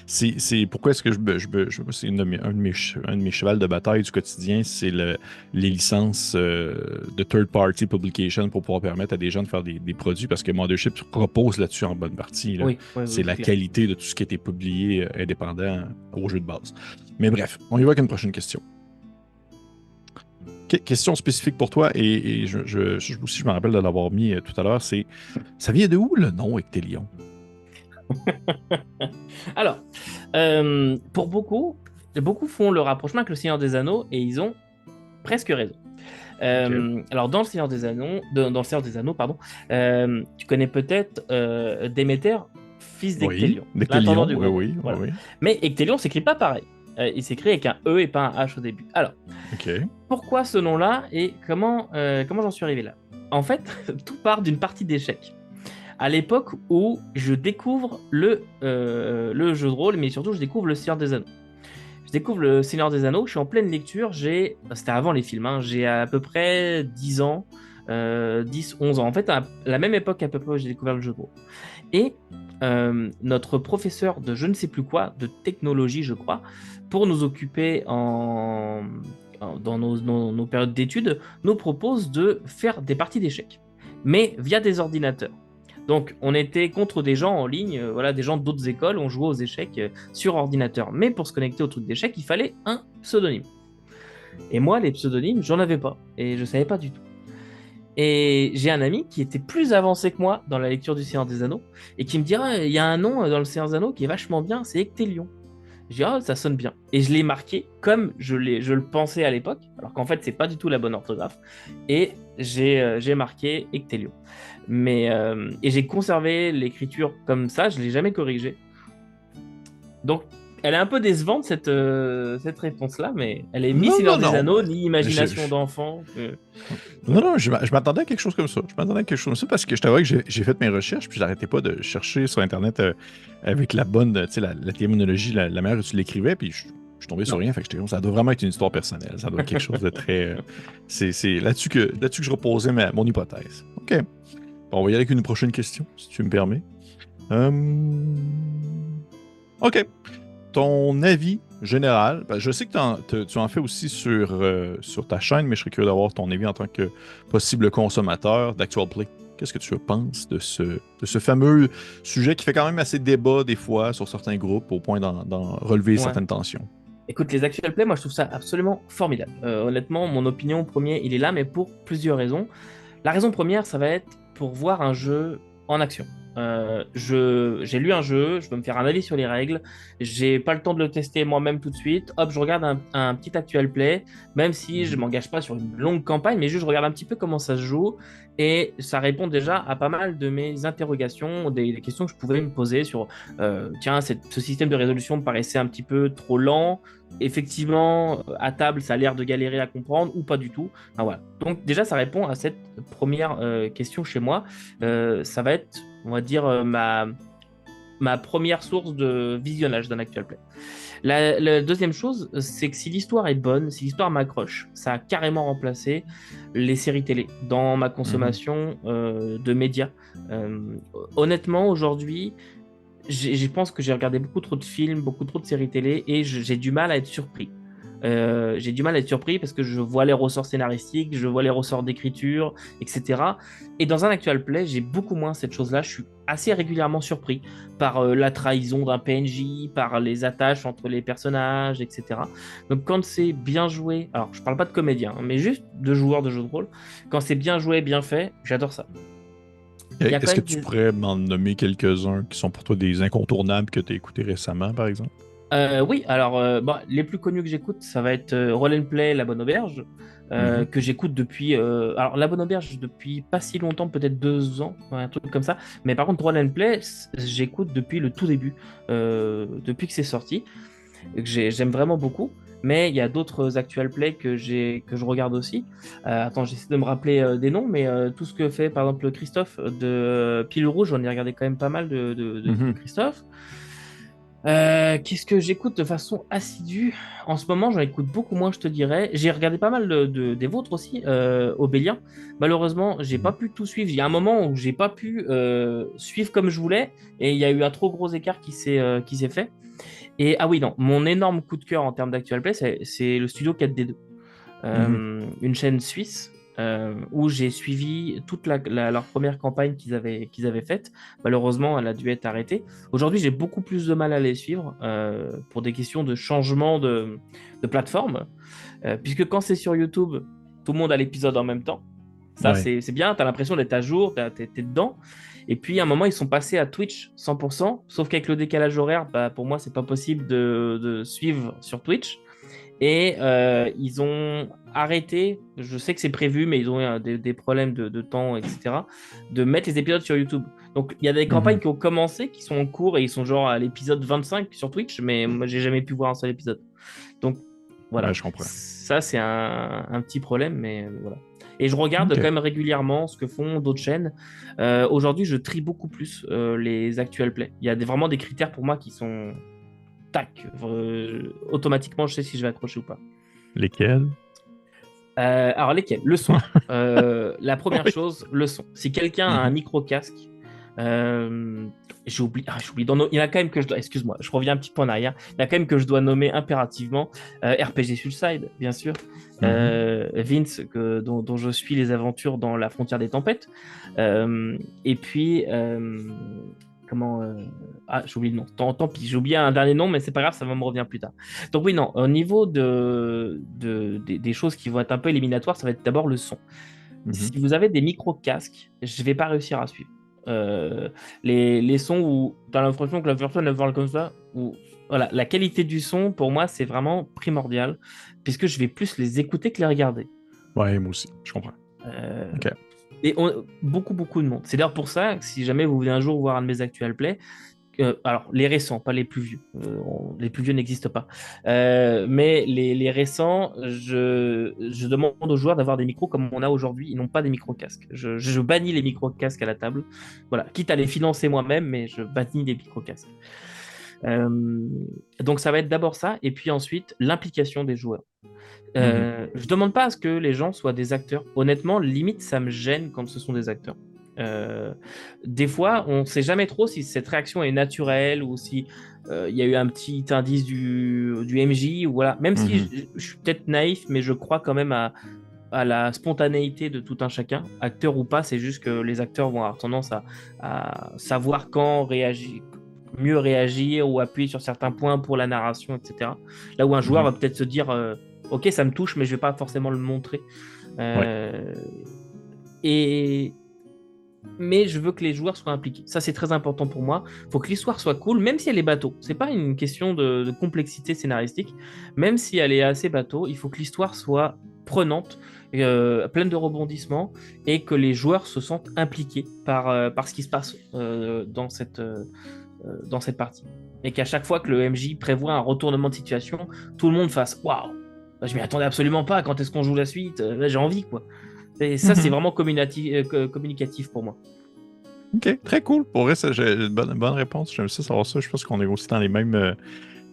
c'est pourquoi est-ce que c'est un de mes chevals de bataille du quotidien, c'est les licences de third-party publication pour pouvoir permettre à des gens de faire des produits, parce que Mothership repose là-dessus en bonne partie, là. Oui, oui, C'est oui, la clair. qualité de tout ce qui a été publié indépendant au jeu de base. Mais bref, on y va avec une prochaine question. Question spécifique pour toi, et aussi, je me rappelle de l'avoir mis tout à l'heure, c'est ça vient de où le nom Ectélion? Alors, pour beaucoup font le rapprochement avec le Seigneur des Anneaux et ils ont presque raison. OK. Alors, dans le Seigneur des Anneaux, dans le Seigneur des Anneaux, pardon, tu connais peut-être Déméter, fils Oui, d'Ectélion, l'intendant Ectélion, du oui, Grand Monde. oui, oui, Voilà. oui. Mais Ectélion s'écrit pas pareil. Il s'écrit avec un E et pas un H au début. Alors, OK. pourquoi ce nom-là et comment j'en suis arrivé là? En fait, tout part d'une partie d'échecs. À l'époque où je découvre le jeu de rôle, mais surtout je découvre le Seigneur des Anneaux. Je découvre le Seigneur des Anneaux, je suis en pleine lecture, c'était avant les films, hein, j'ai à peu près 10 ans, 10, 11 ans. En fait, à la même époque à peu près où j'ai découvert le jeu de rôle. Et notre professeur de je ne sais plus quoi, de technologie, je crois, pour nous occuper dans nos périodes d'études, nous propose de faire des parties d'échecs, mais via des ordinateurs. Donc, on était contre des gens en ligne, voilà, des gens d'autres écoles, on jouait aux échecs sur ordinateur. Mais pour se connecter au truc d'échecs, il fallait un pseudonyme. Et moi, les pseudonymes, j'en avais pas. Et je savais pas du tout. Et j'ai un ami qui était plus avancé que moi dans la lecture du Seigneur des Anneaux et qui me dit ah, il y a un nom dans le Seigneur des Anneaux qui est vachement bien, c'est Ectélion. Je dis ah, ça sonne bien. Et je l'ai marqué comme je le pensais à l'époque, alors qu'en fait, c'est pas du tout la bonne orthographe. Et j'ai marqué Ectélion. Et j'ai conservé l'écriture comme ça, je l'ai jamais corrigée. Donc, elle est un peu décevante, cette réponse-là, mais elle est ni Non, non, Seigneur des non. Anneaux, ni Je- imagination je- d'enfant. non, non, je m'attendais à quelque chose comme ça. Je m'attendais à quelque chose comme ça parce que je t'avoue que j'ai fait mes recherches, puis j'arrêtais pas de chercher sur Internet avec la bonne, tu sais, la terminologie, la manière que tu l'écrivais, puis je suis tombé sur Non. rien. Fait que j'étais comme, ça doit vraiment être une histoire personnelle. Ça doit être quelque chose de très. C'est là-dessus que je reposais mon hypothèse. OK. Bon, on va y aller avec une prochaine question, si tu me permets. OK. Ton avis général, ben, je sais que tu en fais aussi sur ta chaîne, mais je serais curieux d'avoir ton avis en tant que possible consommateur d'Actual Play. Qu'est-ce que tu penses de ce fameux sujet qui fait quand même assez débat des fois sur certains groupes au point d'en relever Ouais. certaines tensions? Écoute, les actual plays, moi je trouve ça absolument formidable. Honnêtement, mon opinion premier, il est là, mais pour plusieurs raisons. La raison première, ça va être pour voir un jeu en action. J'ai lu un jeu, je veux me faire un avis sur les règles, j'ai pas le temps de le tester moi-même tout de suite. Hop, je regarde un petit actual play, même si je Mhm. m'engage pas sur une longue campagne, mais juste je regarde un petit peu comment ça se joue et ça répond déjà à pas mal de mes interrogations, des questions que je pouvais me poser sur tiens, ce système de résolution me paraissait un petit peu trop lent. Effectivement, à table, ça a l'air de galérer à comprendre ou pas du tout. Enfin, voilà. Donc déjà, ça répond à cette première question chez moi. Ça va être, on va dire, ma première source de visionnage d'un actual play. La deuxième chose, c'est que si l'histoire est bonne, si l'histoire m'accroche, ça a carrément remplacé les séries télé dans ma Mhm. consommation de médias. Euh, Honnêtement, aujourd'hui, je pense que j'ai regardé beaucoup trop de films, beaucoup trop de séries télé et j'ai du mal à être surpris. J'ai du mal à être surpris parce que je vois les ressorts scénaristiques, je vois les ressorts d'écriture, etc. Et dans un actual play, j'ai beaucoup moins cette chose-là. Je suis assez régulièrement surpris par la trahison d'un PNJ, par les attaches entre les personnages, etc. Donc quand c'est bien joué, alors je parle pas de comédien, hein, mais juste de joueurs de jeux de rôle, quand c'est bien joué, bien fait, j'adore ça. Il y a quand Est-ce que même tu des... pourrais m'en nommer quelques-uns qui sont pour toi des incontournables que tu as écoutés récemment, par exemple? Oui, alors bon, les plus connus que j'écoute, ça va être Roll and Play, La Bonne Auberge, Mhm. que j'écoute depuis. Alors, La Bonne Auberge, depuis pas si longtemps, peut-être 2 ans, ouais, un truc comme ça. Mais par contre, Roll and Play, j'écoute depuis le tout début, depuis que c'est sorti, et que j'aime vraiment beaucoup. Mais il y a d'autres actual play que je regarde aussi. Attends, j'essaie de me rappeler des noms, mais tout ce que fait par exemple Christophe de Pile Rouge, j'en ai regardé quand même pas mal de Mhm. Christophe. Qu'est-ce que j'écoute de façon assidue? En ce moment, j'en écoute beaucoup moins, je te dirais. J'ai regardé pas mal des vôtres aussi, Obélien. Malheureusement, j'ai pas Mhm. pu tout suivre. Il y a un moment où j'ai pas pu suivre comme je voulais et il y a eu un trop gros écart qui s'est fait. Et ah oui, non, mon énorme coup de cœur en termes d'actual play, c'est le studio 4D2, Mhm. une chaîne suisse où j'ai suivi toute leur première campagne qu'ils avaient faite. Malheureusement, elle a dû être arrêtée. Aujourd'hui, j'ai beaucoup plus de mal à les suivre pour des questions de changement de plateforme, puisque quand c'est sur YouTube, tout le monde a l'épisode en même temps. Ça, Ouais. c'est bien, tu as l'impression d'être à jour, t'es dedans. Et puis, à un moment, ils sont passés à Twitch 100%, sauf qu'avec le décalage horaire, bah, pour moi, c'est pas possible de suivre sur Twitch. Et ils ont arrêté, je sais que c'est prévu, mais ils ont eu des problèmes de temps, etc., de mettre les épisodes sur YouTube. Donc il y a des campagnes Mhm. qui ont commencé, qui sont en cours, et ils sont genre à l'épisode 25 sur Twitch, mais moi j'ai jamais pu voir un seul épisode. Donc Ouais, voilà, je comprends. ça c'est un petit problème, mais voilà. Et je regarde OK. quand même régulièrement ce que font d'autres chaînes. Aujourd'hui, je trie beaucoup plus les actual play. Il y a vraiment des critères pour moi qui sont tac, automatiquement, je sais si je vais accrocher ou pas. Lesquels? Alors lesquels? Le son. La première Oui. chose, le son. Si quelqu'un a un Mhm. micro-casque, euh, j'oublie il y en a quand même que je dois, excuse-moi, je reviens un petit peu en arrière, il y en a quand même que je dois nommer impérativement. RPG Suicide, bien sûr. Mhm. Vince, dont je suis les aventures dans la frontière des tempêtes. Et puis, comment... Ah, j'ai oublié le nom. Tant pis, j'ai oublié un dernier nom, mais c'est pas grave, ça va me revenir plus tard. Donc oui, non, au niveau des choses qui vont être un peu éliminatoires, ça va être d'abord le son. Mhm. Si vous avez des micro-casques, je vais pas réussir à suivre. Les sons où tu as l'impression que la personne elle parle comme ça, ou voilà, la qualité du son, pour moi, c'est vraiment primordial, puisque je vais plus les écouter que les regarder. Ouais, moi aussi, je comprends. Euh, OK. beaucoup de monde. C'est d'ailleurs pour ça que si jamais vous voulez un jour voir un de mes actual play, alors, les récents, pas les plus vieux. Les plus vieux n'existent pas. Mais les récents, je demande aux joueurs d'avoir des micros comme on a aujourd'hui. Ils n'ont pas des micro-casques. Je bannis les micro-casques à la table. Voilà. Quitte à les financer moi-même, mais je bannis les micro-casques. Euh, donc, ça va être d'abord ça. Et puis ensuite, l'implication des joueurs. Mhm. Je demande pas à ce que les gens soient des acteurs. Honnêtement, limite, ça me gêne quand ce sont des acteurs. Euh, des fois, on ne sait jamais trop si cette réaction est naturelle ou si il y a eu un petit indice du MJ ou voilà. Même si Mhm. je suis peut-être naïf, mais je crois quand même à la spontanéité de tout un chacun, acteur ou pas. C'est juste que les acteurs vont avoir tendance à savoir quand réagir, mieux réagir ou appuyer sur certains points pour la narration, etc. Là où un joueur Mhm. va peut-être se dire ok, ça me touche, mais je vais pas forcément le montrer. Ouais. Euh, et mais je veux que les joueurs soient impliqués. Ça, c'est très important pour moi. Il faut que l'histoire soit cool, même si elle est bateau. C'est pas une question de complexité scénaristique. Même si elle est assez bateau, il faut que l'histoire soit prenante, pleine de rebondissements, et que les joueurs se sentent impliqués par ce qui se passe dans cette partie. Et qu'à chaque fois que le MJ prévoit un retournement de situation, tout le monde fasse waouh, je m'y attendais absolument pas, quand est-ce qu'on joue la suite? Là, j'ai envie, quoi. Et ça, c'est Mhm. vraiment communicatif pour moi. OK, très cool. Pour vrai, j'ai une bonne réponse. J'aime ça savoir ça. Je pense qu'on est aussi dans les mêmes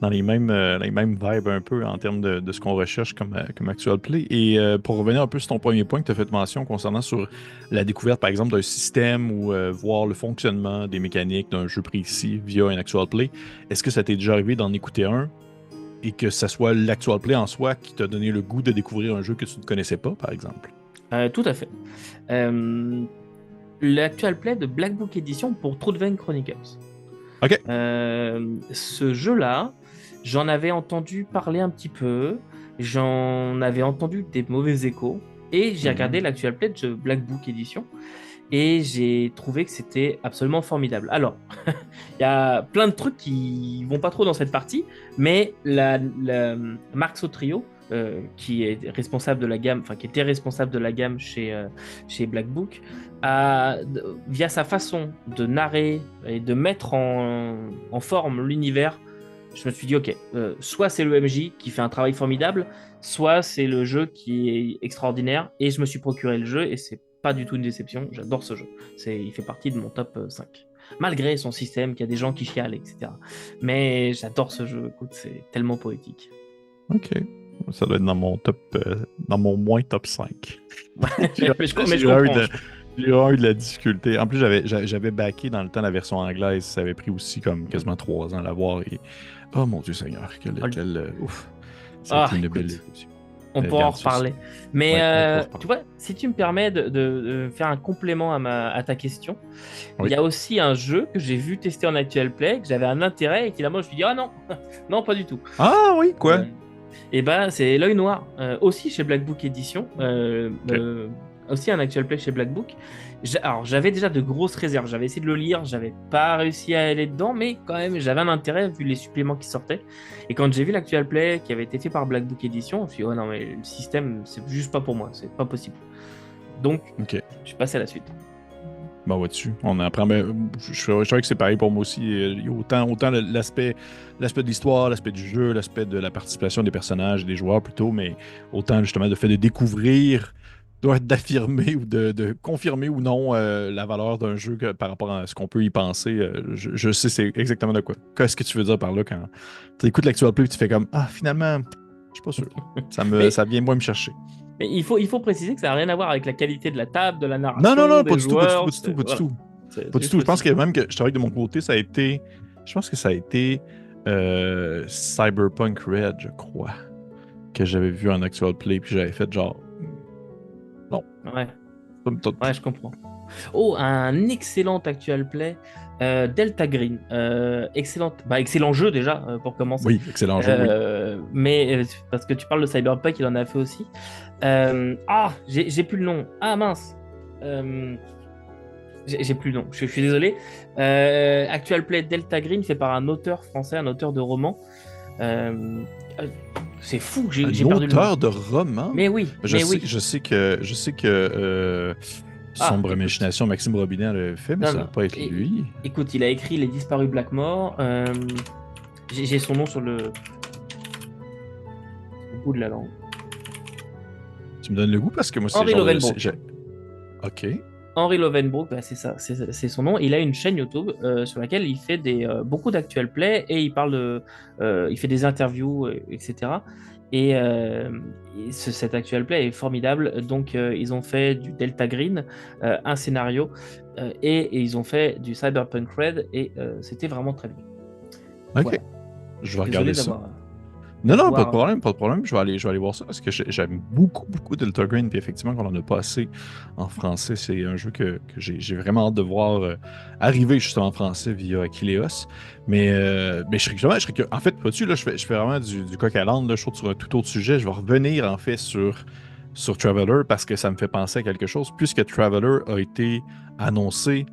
vibes un peu en termes de ce qu'on recherche comme actual play. Et pour revenir un peu sur ton premier point que tu as fait mention concernant sur la découverte, par exemple, d'un système ou voir le fonctionnement des mécaniques d'un jeu précis via un actual play, est-ce que ça t'est déjà arrivé d'en écouter un et que ça soit l'actual play en soi qui t'a donné le goût de découvrir un jeu que tu ne connaissais pas, par exemple? Tout à fait. Euh, L'actual play de Black Book Edition pour Trudvang Chronicles. OK. Ce jeu-là, j'en avais entendu parler un petit peu, j'en avais entendu des mauvais échos, et j'ai regardé Mhm. l'actual play de Black Book Edition, et j'ai trouvé que c'était absolument formidable. Alors, il y a plein de trucs qui vont pas trop dans cette partie, mais Marc Sotrio, qui est responsable de la gamme, enfin qui était responsable de la gamme chez Black Book, via sa façon de narrer et de mettre en forme l'univers, je me suis dit, ok, soit c'est le MJ qui fait un travail formidable, soit c'est le jeu qui est extraordinaire, et je me suis procuré le jeu, et c'est pas du tout une déception, j'adore ce jeu. Il fait partie de mon top 5. Malgré son système, qu'il y a des gens qui chialent, etc. Mais j'adore ce jeu, écoute, c'est tellement poétique. OK. Ça doit être dans mon dans mon moins top 5. J'ai Mais je j'ai eu comprends. j'ai eu de la difficulté. En plus, j'avais backé dans le temps la version anglaise. Ça avait pris aussi comme quasiment 3 ans à l'avoir. Et... Oh mon Dieu Seigneur, ouf. Ça a Ah, été une belle écoute, évolution. on Mais pourra en regarde, reparler. Mais ouais, on peut en reparler. tu vois, si tu me permets de faire un complément à ta question, il y Oui. a aussi un jeu que j'ai vu tester en actual play, que j'avais un intérêt, et finalement je me suis dit, ah non, non, pas du tout. Ah oui, quoi? Euh, et ben, c'est L'œil noir, aussi chez Black Book Edition, OK. aussi un actual play chez Black Book. Alors, j'avais déjà de grosses réserves, j'avais essayé de le lire, j'avais pas réussi à aller dedans, mais quand même, j'avais un intérêt vu les suppléments qui sortaient. Et quand j'ai vu l'actual play qui avait été fait par Black Book Edition, je me suis dit, oh non, mais le système, c'est juste pas pour moi, c'est pas possible. Donc, OK. je suis passé à la suite. Bon, vois-tu, on apprend. Mais je crois que c'est pareil pour moi aussi. Il y a autant l'aspect de l'histoire, l'aspect du jeu, l'aspect de la participation des personnages et des joueurs plutôt, mais autant justement le fait de découvrir, d'affirmer ou de confirmer ou non la valeur d'un jeu par rapport à ce qu'on peut y penser. Je sais c'est exactement de quoi. Qu'est-ce que tu veux dire par là quand tu écoutes l'actual play et tu fais comme ah finalement, je suis pas sûr. Mais, Ça vient moins me chercher. mais il faut préciser que ça n'a rien à voir avec la qualité de la table, de la Non, non, narration, non, pas des du tout, pas du tout, pas joueurs. du tout, pas du Voilà, tout. c'est Pas du juste tout. le Je pense que système. même que je travaille de mon côté, ça a été. Je pense que ça a été Cyberpunk Red, je crois, que j'avais vu en actual play, puis j'avais fait genre. Non, Ouais, ça me tente ouais, plus. je comprends. Oh, un excellent actual play, Delta Green. Excellent jeu déjà, pour commencer. Oui, excellent jeu, oui. Mais parce que tu parles de Cyberpunk, il en a fait aussi. J'ai plus le nom. Ah mince. Euh, j'ai plus le nom. Je suis désolé. Actual play Delta Green fait par un auteur français, un auteur de roman. Euh, euh, c'est fou, Un j'ai perdu le nom. auteur de roman. Mais oui, Je mais sais, oui. je sais que Ah, Sombre écoute. Imagination, Maxime Robinet l'avait fait, mais Non, ça va non. pas être lui. Écoute, il a écrit Les Disparus Blackmore. J'ai son nom sur le bout de la langue. Tu me donnes le goût parce que moi, c'est Henri genre de. Lovenbrook. Ok. Henri Lovenbrook, bah, c'est ça, c'est son nom. Il a une chaîne YouTube sur laquelle il fait beaucoup d'actual play, et il fait des interviews, etc. Cet actual play est formidable. Donc, ils ont fait du Delta Green, un scénario, et ils ont fait du Cyberpunk Red, et c'était vraiment très bien. Ok. Voilà. Je vais regarder Désolé ça. Non, non, pas de d'avoir. problème, pas de problème. Je vais aller voir ça parce que j'aime beaucoup, beaucoup Delta Green. Puis effectivement, qu'on en a pas assez en français. C'est un jeu que j'ai vraiment hâte de voir arriver justement en français via Akileos. Mais en fait, vois-tu, là, je fais vraiment du coq à l'âne. Là, je trouve sur un tout autre sujet. Je vais revenir en fait sur sur Traveler parce que ça me fait penser à quelque chose. Puisque Traveler a été annoncé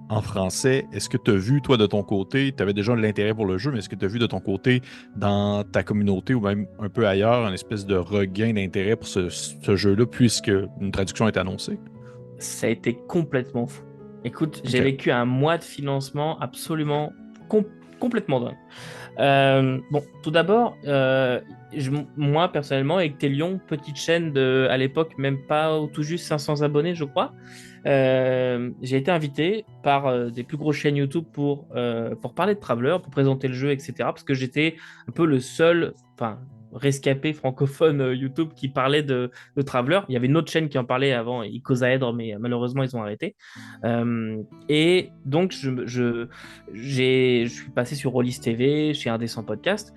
en français, est-ce que tu as vu, toi, de ton côté, tu avais déjà de l'intérêt pour le jeu, mais est-ce que tu as vu de ton côté, dans ta communauté ou même un peu ailleurs, une espèce de regain d'intérêt pour ce jeu-là, puisque une traduction est annoncée? Ça a été complètement fou. Écoute, j'ai OK. vécu un mois de financement absolument com- complètement dingue. Bon, tout d'abord, moi personnellement, avec Télion, petite chaîne de, à l'époque, même pas tout juste 500 abonnés, je crois, j'ai été invité par des plus grosses chaînes YouTube pour parler de Traveler, pour présenter le jeu, etc. Parce que j'étais un peu le seul, enfin, rescapé francophone YouTube qui parlait de Traveler. Il y avait une autre chaîne qui en parlait avant, Icosaèdre, mais malheureusement, ils ont arrêté. Et donc, je suis passé sur Rollis TV, chez Indécent Podcast,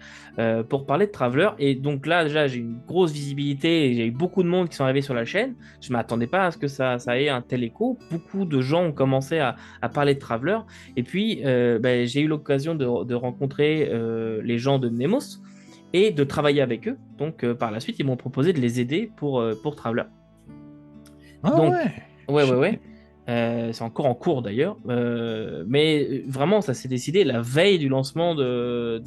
pour parler de Traveler. Et donc là, déjà, j'ai une grosse visibilité et j'ai eu beaucoup de monde qui sont arrivés sur la chaîne. Je ne m'attendais pas à ce que ça ait un tel écho. Beaucoup de gens ont commencé à parler de Traveler. Et puis, j'ai eu l'occasion de rencontrer les gens de Nemos et de travailler avec eux. Donc, par la suite, ils m'ont proposé de les aider pour Traveler. Ah Donc, ouais! ouais, ouais, Shit. ouais. C'est encore en cours d'ailleurs. Mais vraiment, ça s'est décidé la veille du lancement de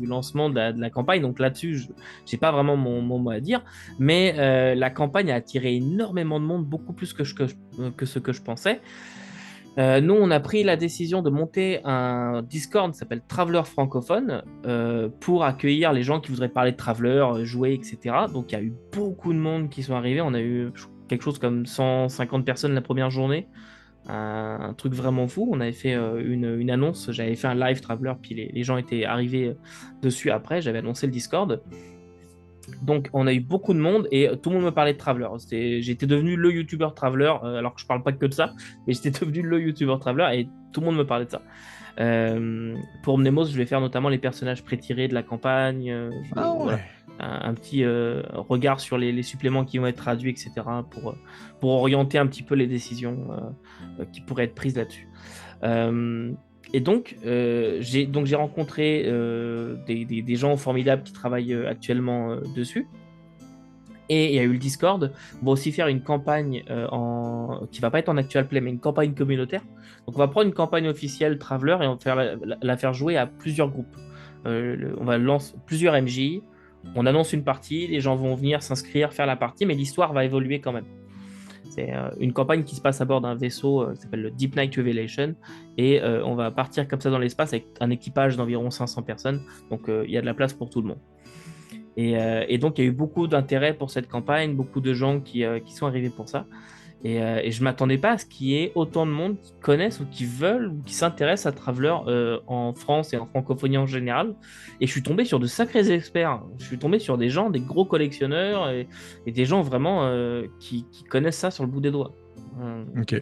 la campagne. Donc là-dessus, je n'ai pas vraiment mon mot à dire. Mais la campagne a attiré énormément de monde, beaucoup plus que ce que je pensais. Nous, on a pris la décision de monter un Discord qui s'appelle Traveler francophone pour accueillir les gens qui voudraient parler de Traveler, jouer, etc. Donc il y a eu beaucoup de monde qui sont arrivés. On a eu quelque chose comme 150 personnes la première journée. Un truc vraiment fou. On avait fait une annonce. J'avais fait un live Traveler, puis les gens étaient arrivés dessus après. J'avais annoncé le Discord. Donc, on a eu beaucoup de monde et tout le monde me parlait de Traveler. J'étais devenu le YouTuber Traveler, alors que je parle pas que de ça, mais j'étais devenu le YouTuber Traveler et tout le monde me parlait de ça. Pour Mnemos, je vais faire notamment les personnages pré-tirés de la campagne. Ah Voilà, ouais! un petit regard sur les suppléments qui vont être traduits, etc. pour orienter un petit peu les décisions qui pourraient être prises là-dessus. Euh, et donc j'ai rencontré des gens formidables qui travaillent actuellement dessus. Et il y a eu le Discord. On va aussi faire une campagne qui va pas être en actual play, mais une campagne communautaire. Donc on va prendre une campagne officielle Traveler et on va la faire jouer à plusieurs groupes. On va lancer plusieurs MJ. On annonce une partie, les gens vont venir s'inscrire, faire la partie, mais l'histoire va évoluer quand même. C'est une campagne qui se passe à bord d'un vaisseau qui s'appelle le Deep Night Revelation. Et on va partir comme ça dans l'espace avec un équipage d'environ 500 personnes. Donc il y a de la place pour tout le monde. Et donc il y a eu beaucoup d'intérêt pour cette campagne, beaucoup de gens qui sont arrivés pour ça. Et je ne m'attendais pas à ce qu'il y ait autant de monde qui connaissent ou qui veulent ou qui s'intéressent à Traveler en France et en francophonie en général. Et je suis tombé sur de sacrés experts. Je suis tombé sur des gens, des gros collectionneurs et des gens vraiment qui connaissent ça sur le bout des doigts. OK.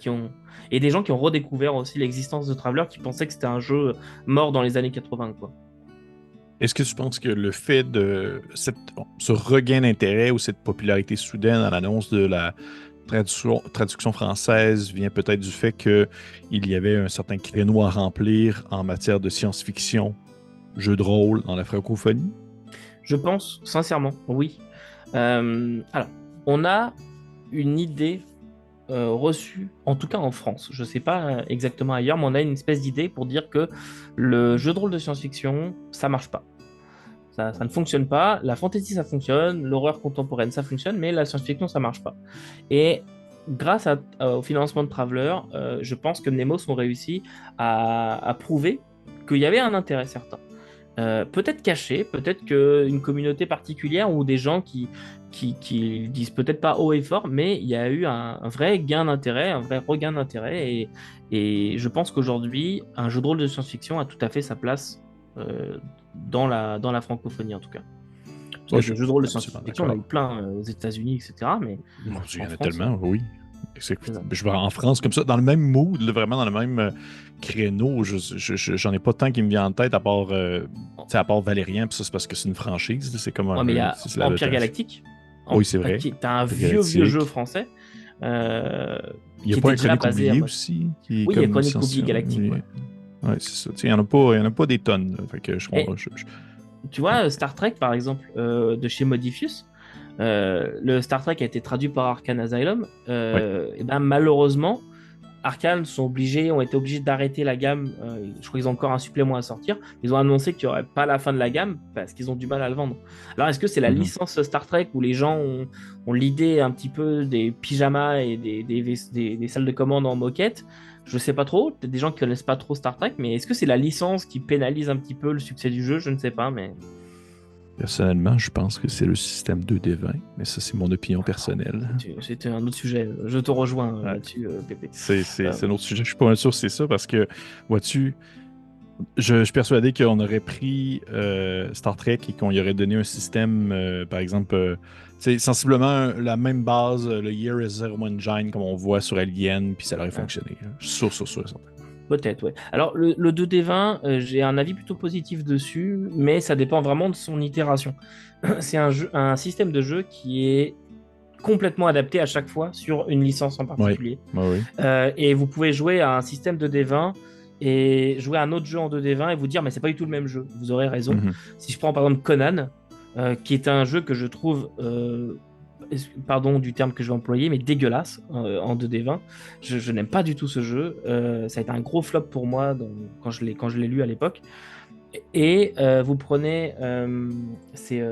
Et des gens qui ont redécouvert aussi l'existence de Traveler, qui pensaient que c'était un jeu mort dans les années 80, quoi. Est-ce que tu penses que le fait de ce regain d'intérêt ou cette popularité soudaine à l'annonce de la traduction française vient peut-être du fait qu'il y avait un certain créneau à remplir en matière de science-fiction, jeu de rôle dans la francophonie? Je pense sincèrement, oui. Alors, on a une idée reçue, en tout cas en France. Je ne sais pas exactement ailleurs, mais on a une espèce d'idée pour dire que le jeu de rôle de science-fiction, ça marche pas. Ça ne fonctionne pas. La fantasy, ça fonctionne. L'horreur contemporaine, ça fonctionne, mais la science-fiction, ça marche pas. Et grâce au financement de Traveler, je pense que Nemos ont réussi à prouver qu'il y avait un intérêt certain. Peut-être caché, peut-être qu'une communauté particulière ou des gens qui disent peut-être pas haut et fort, mais il y a eu un vrai gain d'intérêt, un vrai regain d'intérêt. Et je pense qu'aujourd'hui, un jeu de rôle de science-fiction a tout à fait sa place dans la francophonie en tout cas. Parce Moi, que je des suis jeux de rôle de absolument science-fiction, on a eu d'accord. plein aux États-Unis, etc. Mais Mon Dieu, il y en en a France, tellement, oui. c'est ça. Je vais en France comme ça, dans le même mood, là, vraiment dans le même créneau. J'en ai pas tant qui me vient en tête tu sais, à part Valérien, puis ça, c'est parce que c'est une franchise. Là, c'est comme Ouais, mais il y a c'est la Empire lotation. Galactique. Oui, c'est vrai. T'as un vieux jeu Galactique. français euh, Il n'y a qui pas était un déjà Chronique basé à oublié mode. aussi, qui est Oui, il y a comme Chronique Oubliée science-fiction. Galactique, ouais. Ouais, c'est ça. Tu sais, il y en a pas des tonnes. Là. Fait que Et tu vois, Star Trek, par exemple, de chez Modifius, Le Star Trek a été traduit par Arkane Asylum. Oui. Et ben, malheureusement, Arkane ont été obligés d'arrêter la gamme. Je crois qu'ils ont encore un supplément à sortir. Ils ont annoncé qu'il n'y aurait pas la fin de la gamme parce qu'ils ont du mal à le vendre. Alors, est-ce que c'est la Mhm. licence Star Trek où les gens ont l'idée un petit peu des pyjamas et des salles de commande en moquette? Je sais pas trop. Peut-être des gens qui connaissent pas trop Star Trek, mais est-ce que c'est la licence qui pénalise un petit peu le succès du jeu? Je ne sais pas, mais Personnellement, je pense que c'est le système 2D20, mais ça, c'est mon opinion personnelle. c'était un autre sujet. Je te rejoins Ouais. là-dessus, Pépé. C'est un autre sujet. Je suis pas mal sûr que c'est ça parce que, vois-tu, je suis persuadé qu'on aurait pris Star Trek et qu'on y aurait donné un système, par exemple, sensiblement la même base, le Year is Zero Engine, comme on voit sur Alien, puis ça aurait Ouais. fonctionné. Là. Je suis sûr, sûr, sûr, certain. Peut-être, ouais. Alors, le 2D20, j'ai un avis plutôt positif dessus, mais ça dépend vraiment de son itération. C'est un système de jeu qui est complètement adapté à chaque fois sur une licence en Oui, particulier. oui, oui. Et vous pouvez jouer à un système 2D20 et jouer à un autre jeu en 2D20 et vous dire, mais c'est pas du tout le même jeu. Vous aurez raison. Mhm. Si je prends par exemple Conan, qui est un jeu que je trouve, pardon du terme que je vais employer, mais dégueulasse en 2D20. Je n'aime pas du tout ce jeu. Ça a été un gros flop pour moi quand je l'ai lu à l'époque. Et vous prenez, c'est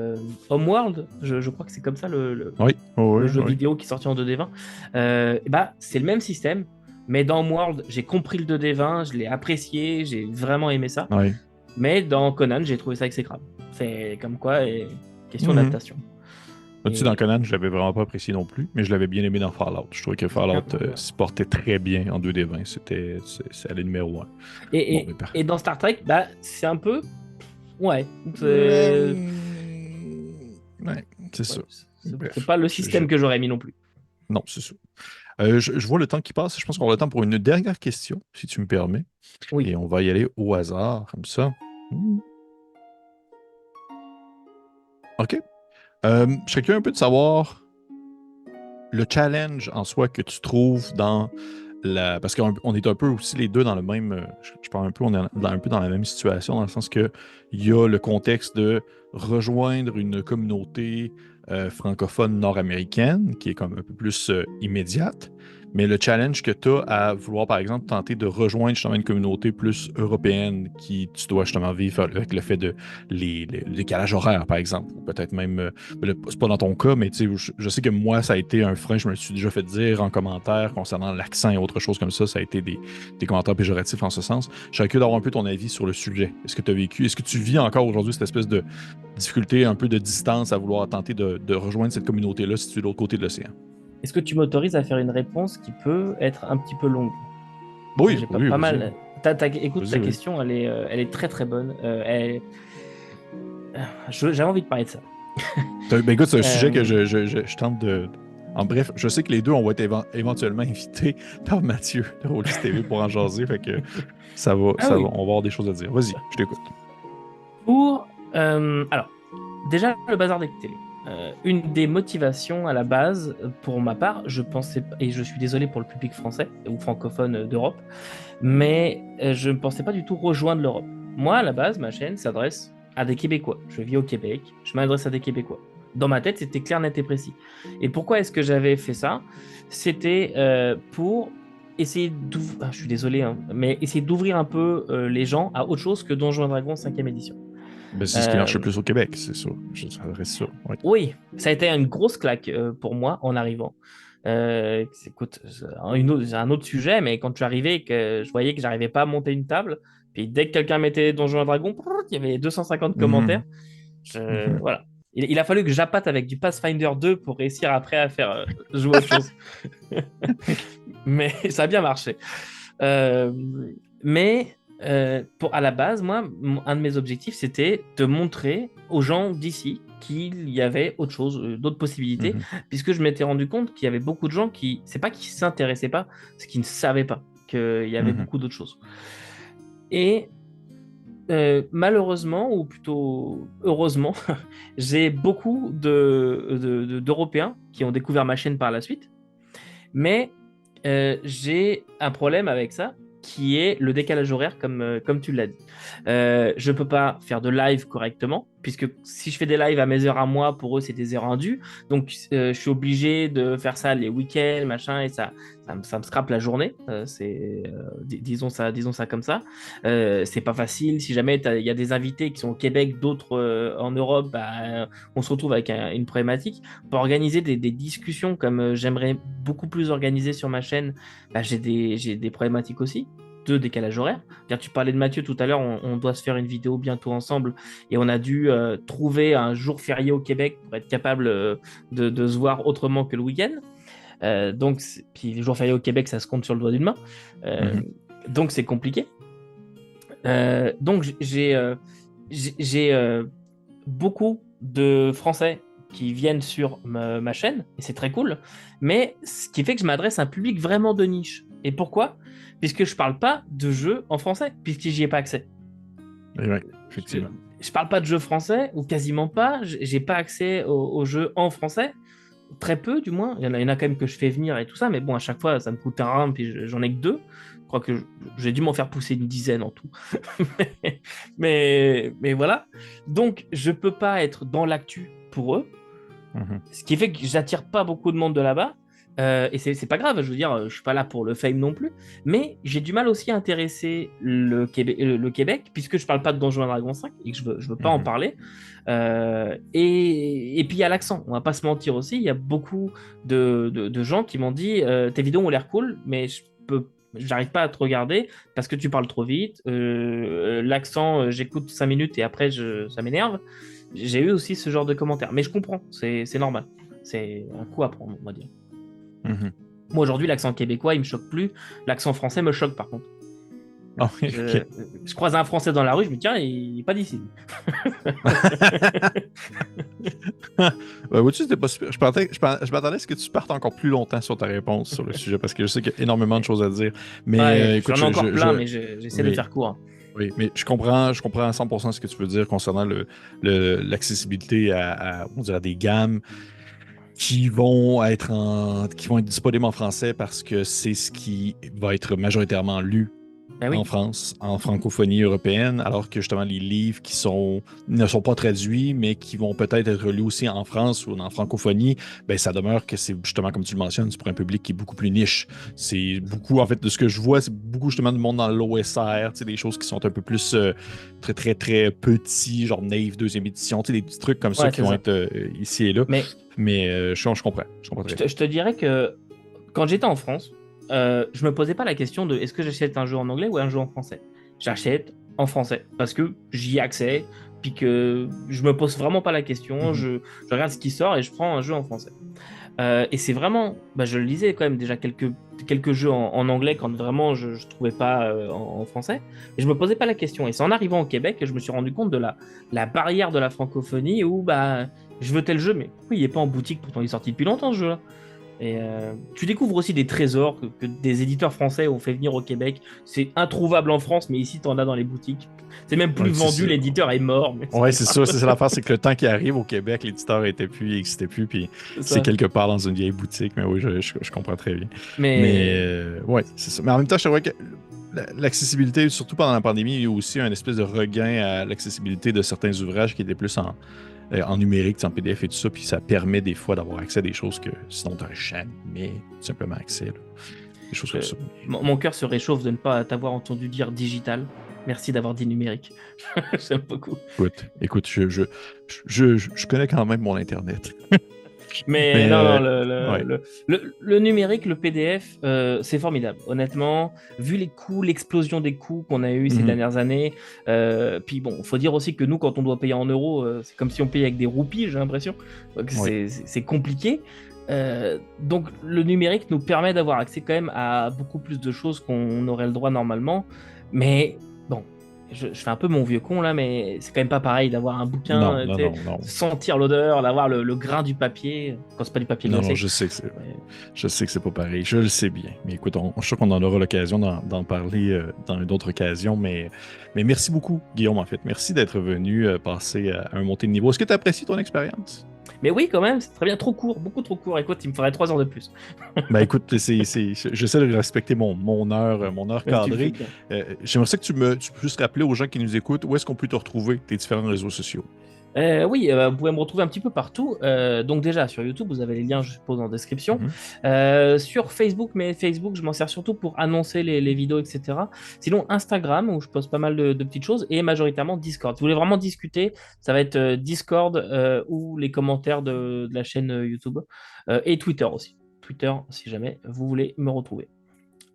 Homeworld, je crois que c'est comme ça Oui, oui, le oui, jeu oui. vidéo qui est sorti en 2D20. Et bah, c'est le même système, mais dans Homeworld, j'ai compris le 2D20, je l'ai apprécié, j'ai vraiment aimé ça. Oui. Mais dans Conan, j'ai trouvé ça exécrable. C'est comme quoi, question Mhm. d'adaptation. Tu sais, dans Et Conan, je l'avais vraiment pas apprécié non plus, mais je l'avais bien aimé dans Fallout. Je trouvais que Fallout voilà. se portait très bien en 2D20. C'est le numéro un. Et, Bon, et, mais et dans Star Trek, bah, c'est un peu. Ouais. Ouais, c'est Ouais, ça. c'est Bref. pas le système que j'aurais mis non plus. Non, c'est ça. Je vois le temps qui passe. Je pense qu'on a le temps pour une dernière question, si tu me permets. Oui. Et on va y aller au hasard, comme ça. OK. Je serais curieux un peu de savoir le challenge en soi que tu trouves dans la. Parce qu'on est un peu aussi les deux dans le même. Je parle un peu, on est un peu dans la même situation, dans le sens que il y a le contexte de rejoindre une communauté francophone nord-américaine, qui est comme un peu plus immédiate. Mais le challenge que tu as à vouloir, par exemple, tenter de rejoindre justement une communauté plus européenne qui tu dois justement vivre avec le fait de le décalage horaire, par exemple, ou peut-être même c'est pas dans ton cas, mais tu sais, je sais que moi, ça a été un frein. Je me suis déjà fait dire en commentaire concernant l'accent et autre chose comme ça. Ça a été des commentaires péjoratifs en ce sens. Je serais curieux d'avoir un peu ton avis sur le sujet. Est-ce que tu as vécu, est-ce que tu vis encore aujourd'hui cette espèce de difficulté, un peu de distance à vouloir tenter de rejoindre cette communauté-là si tu es de l'autre côté de l'océan? Est-ce que tu m'autorises à faire une réponse qui peut être un petit peu longue? Oui, J'ai oui, pas vas-y. mal. Écoute, Vas-y, ta oui. question, elle est très très bonne. J'avais envie de parler de ça. Ben écoute, c'est un sujet que Euh, je tente de. En bref, je sais que les deux, on va être éventuellement invités par Mathieu de Rollis TV pour en jaser. Fait que Ah oui. on va avoir des choses à dire. Vas-y, je t'écoute. Alors, déjà, le bazar des télé. Une des motivations à la base, pour ma part, je pensais, et je suis désolé pour le public français ou francophone d'Europe, mais je ne pensais pas du tout rejoindre l'Europe. Moi, à la base, ma chaîne s'adresse à des Québécois. Je vis au Québec, je m'adresse à des Québécois. Dans ma tête, c'était clair, net et précis. Et pourquoi est-ce que j'avais fait ça? C'était pour essayer d'ouvrir, je suis désolé, hein, mais essayer d'ouvrir un peu les gens à autre chose que Donjons et Dragons 5e édition. Ben, c'est ce qui marche le Euh, plus au Québec, c'est ça. Ça reste ça. Oui. oui, ça a été une grosse claque pour moi en arrivant. Écoute, c'est un autre sujet, mais quand je suis arrivé et que je voyais que j'arrivais pas à monter une table, puis dès que quelqu'un mettait Donjons et Dragons, il y avait 250 commentaires. Mhm. Mhm. Voilà. Il a fallu que j'appâte avec du Pathfinder 2 pour réussir après à faire jouer autre chose. Mais ça a bien marché. Euh, mais à la base, moi, un de mes objectifs, c'était de montrer aux gens d'ici qu'il y avait autre chose, d'autres possibilités, Mhm. puisque je m'étais rendu compte qu'il y avait beaucoup de gens qui, c'est pas qu'ils s'intéressaient pas, c'est qu'ils ne savaient pas qu'il y avait Mhm. beaucoup d'autres choses. Et malheureusement, ou plutôt heureusement, j'ai beaucoup d'Européens qui ont découvert ma chaîne par la suite, mais j'ai un problème avec ça, qui est le décalage horaire, comme tu l'as dit. Je ne peux pas faire de live correctement, puisque si je fais des lives à mes heures à moi, pour eux, c'est des heures indues. Donc, je suis obligé de faire ça les week-ends, machin, et ça me scrape la journée. Disons ça comme ça. C'est pas facile. Si jamais il y a des invités qui sont au Québec, d'autres en Europe, bah, on se retrouve avec une problématique. Pour organiser des discussions comme j'aimerais beaucoup plus organiser sur ma chaîne, bah, j'ai des problématiques aussi de décalage horaire. Tu parlais de Mathieu tout à l'heure, on doit se faire une vidéo bientôt ensemble et on a dû trouver un jour férié au Québec pour être capable de se voir autrement que le week-end. Donc, puis les jours fériés au Québec, ça se compte sur le doigt d'une main. Donc, c'est compliqué. Donc, j'ai beaucoup de Français qui viennent sur ma chaîne, et c'est très cool, mais ce qui fait que je m'adresse à un public vraiment de niche. Et pourquoi? Puisque je parle pas de jeux en français, puisque j'y ai pas accès. Oui, effectivement. Je parle pas de jeux français, ou quasiment pas, j'ai pas accès aux jeux en français, très peu du moins, il y en a quand même que je fais venir et tout ça, mais bon, à chaque fois, ça me coûte un rein, puis j'en ai que 2. Je crois que j'ai dû m'en faire pousser une dizaine en tout. mais voilà. Donc, je peux pas être dans l'actu pour eux, ce qui fait que j'attire pas beaucoup de monde de là-bas. Et c'est pas grave, je veux dire, je suis pas là pour le fame non plus, mais j'ai du mal aussi à intéresser le Québec, puisque je parle pas de Donjons et Dragons 5 et que je veux pas en parler. Et puis il y a l'accent, on va pas se mentir aussi, il y a beaucoup de gens qui m'ont dit tes vidéos ont l'air cool, mais j'arrive pas à te regarder parce que tu parles trop vite. L'accent, j'écoute 5 minutes et après ça m'énerve. J'ai eu aussi ce genre de commentaires, mais je comprends, c'est normal. C'est un coup à prendre, on va dire. Moi aujourd'hui, l'accent québécois, il me choque plus. L'accent français me choque par contre. Oh, okay. Je croise un Français dans la rue, je me dis tiens, il est pas d'ici. Je m'attendais à ce que tu partes encore plus longtemps sur ta réponse sur le sujet parce que je sais qu'il y a énormément de choses à dire. Mais écoute, j'en ai encore plein, mais j'essaie de faire court. Oui, mais je comprends à 100% ce que tu veux dire concernant l'accessibilité on dirait des gammes qui vont être disponibles en français parce que c'est ce qui va être majoritairement lu en France, en francophonie européenne, alors que justement les livres ne sont pas traduits, mais qui vont peut-être être lus aussi en France ou en francophonie, ben ça demeure que c'est justement, comme tu le mentionnes, c'est pour un public qui est beaucoup plus niche. C'est beaucoup, en fait, de ce que je vois, c'est beaucoup justement du monde dans l'OSR, des choses qui sont un peu plus très, très, très petits, genre Nave, deuxième édition, des petits trucs comme ça qui vont être ici et là. Mais je comprends. Je te dirais que quand j'étais en France, je me posais pas la question de est-ce que j'achète un jeu en anglais ou un jeu en français. J'achète en français parce que j'y ai accès, puis que je me pose vraiment pas la question. Je regarde ce qui sort et je prends un jeu en français. Et c'est vraiment, je le lisais quand même déjà quelques jeux en anglais quand vraiment je trouvais pas en français. Et je me posais pas la question. Et c'est en arrivant au Québec que je me suis rendu compte de la barrière de la francophonie où je veux tel jeu, mais pourquoi il est pas en boutique, pourtant il est sorti depuis longtemps ce jeu-là. Et tu découvres aussi des trésors que des éditeurs français ont fait venir au Québec. C'est introuvable en France, mais ici, tu en as dans les boutiques. C'est même plus vendu, l'éditeur est mort. Ouais, c'est ça, c'est l'affaire, c'est que le temps qui arrive au Québec, l'éditeur n'existait plus, puis c'est quelque part dans une vieille boutique. Mais oui, je comprends très bien. Mais ouais, c'est ça. Mais en même temps, je trouvais que l'accessibilité, surtout pendant la pandémie, il y a aussi un espèce de regain à l'accessibilité de certains ouvrages qui étaient plus en numérique, en PDF et tout ça, puis ça permet des fois d'avoir accès à des choses que sinon tu n'aurais jamais tout simplement accès. Là. Des choses comme ça. Mon cœur se réchauffe de ne pas t'avoir entendu dire digital. Merci d'avoir dit numérique. J'aime beaucoup. Écoute, je connais quand même mon Internet. Mais non, le numérique, le PDF, c'est formidable. Honnêtement, vu les coûts, l'explosion des coûts qu'on a eu ces dernières années, puis bon, faut dire aussi que nous, quand on doit payer en euros, c'est comme si on payait avec des roupies, j'ai l'impression. Donc c'est compliqué. Donc le numérique nous permet d'avoir accès quand même à beaucoup plus de choses qu'on aurait le droit normalement. Mais bon, je fais un peu mon vieux con là, mais c'est quand même pas pareil d'avoir un bouquin, sentir l'odeur, d'avoir le grain du papier. Quand c'est pas du papier glacé. Non, je sais que c'est pas pareil. Je le sais bien. Mais écoute, je suis sûr qu'on en aura l'occasion d'en parler dans une autre occasion. Mais merci beaucoup, Guillaume, en fait. Merci d'être venu passer à un montée de niveau. Est-ce que tu apprécies ton expérience? Mais oui, quand même, c'est très bien, trop court, beaucoup trop court. Écoute, il me faudrait 3 heures de plus. Écoute, j'essaie de respecter mon heure cadrée. J'aimerais ça que tu puisses rappeler aux gens qui nous écoutent où est-ce qu'on peut te retrouver, tes différents réseaux sociaux. Oui, vous pouvez me retrouver un petit peu partout. Donc déjà sur YouTube, vous avez les liens, je suppose, en description. Mhm. Sur Facebook, mais Facebook, je m'en sers surtout pour annoncer les vidéos, etc. Sinon, Instagram, où je poste pas mal de petites choses, et majoritairement Discord. Si vous voulez vraiment discuter, ça va être Discord ou les commentaires de la chaîne YouTube. Et Twitter aussi. Twitter, si jamais vous voulez me retrouver.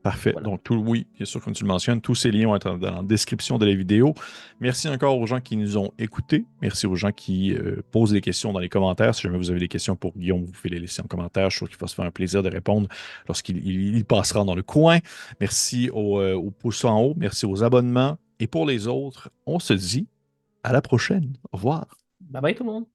Parfait. Voilà. Donc, oui, bien sûr, comme tu le mentionnes, tous ces liens vont être dans la description de la vidéo. Merci encore aux gens qui nous ont écoutés. Merci aux gens qui posent des questions dans les commentaires. Si jamais vous avez des questions pour Guillaume, vous pouvez les laisser en commentaire. Je suis sûr qu'il va se faire un plaisir de répondre lorsqu'il il passera dans le coin. Merci aux pouces en haut. Merci aux abonnements. Et pour les autres, on se dit à la prochaine. Au revoir. Bye bye tout le monde.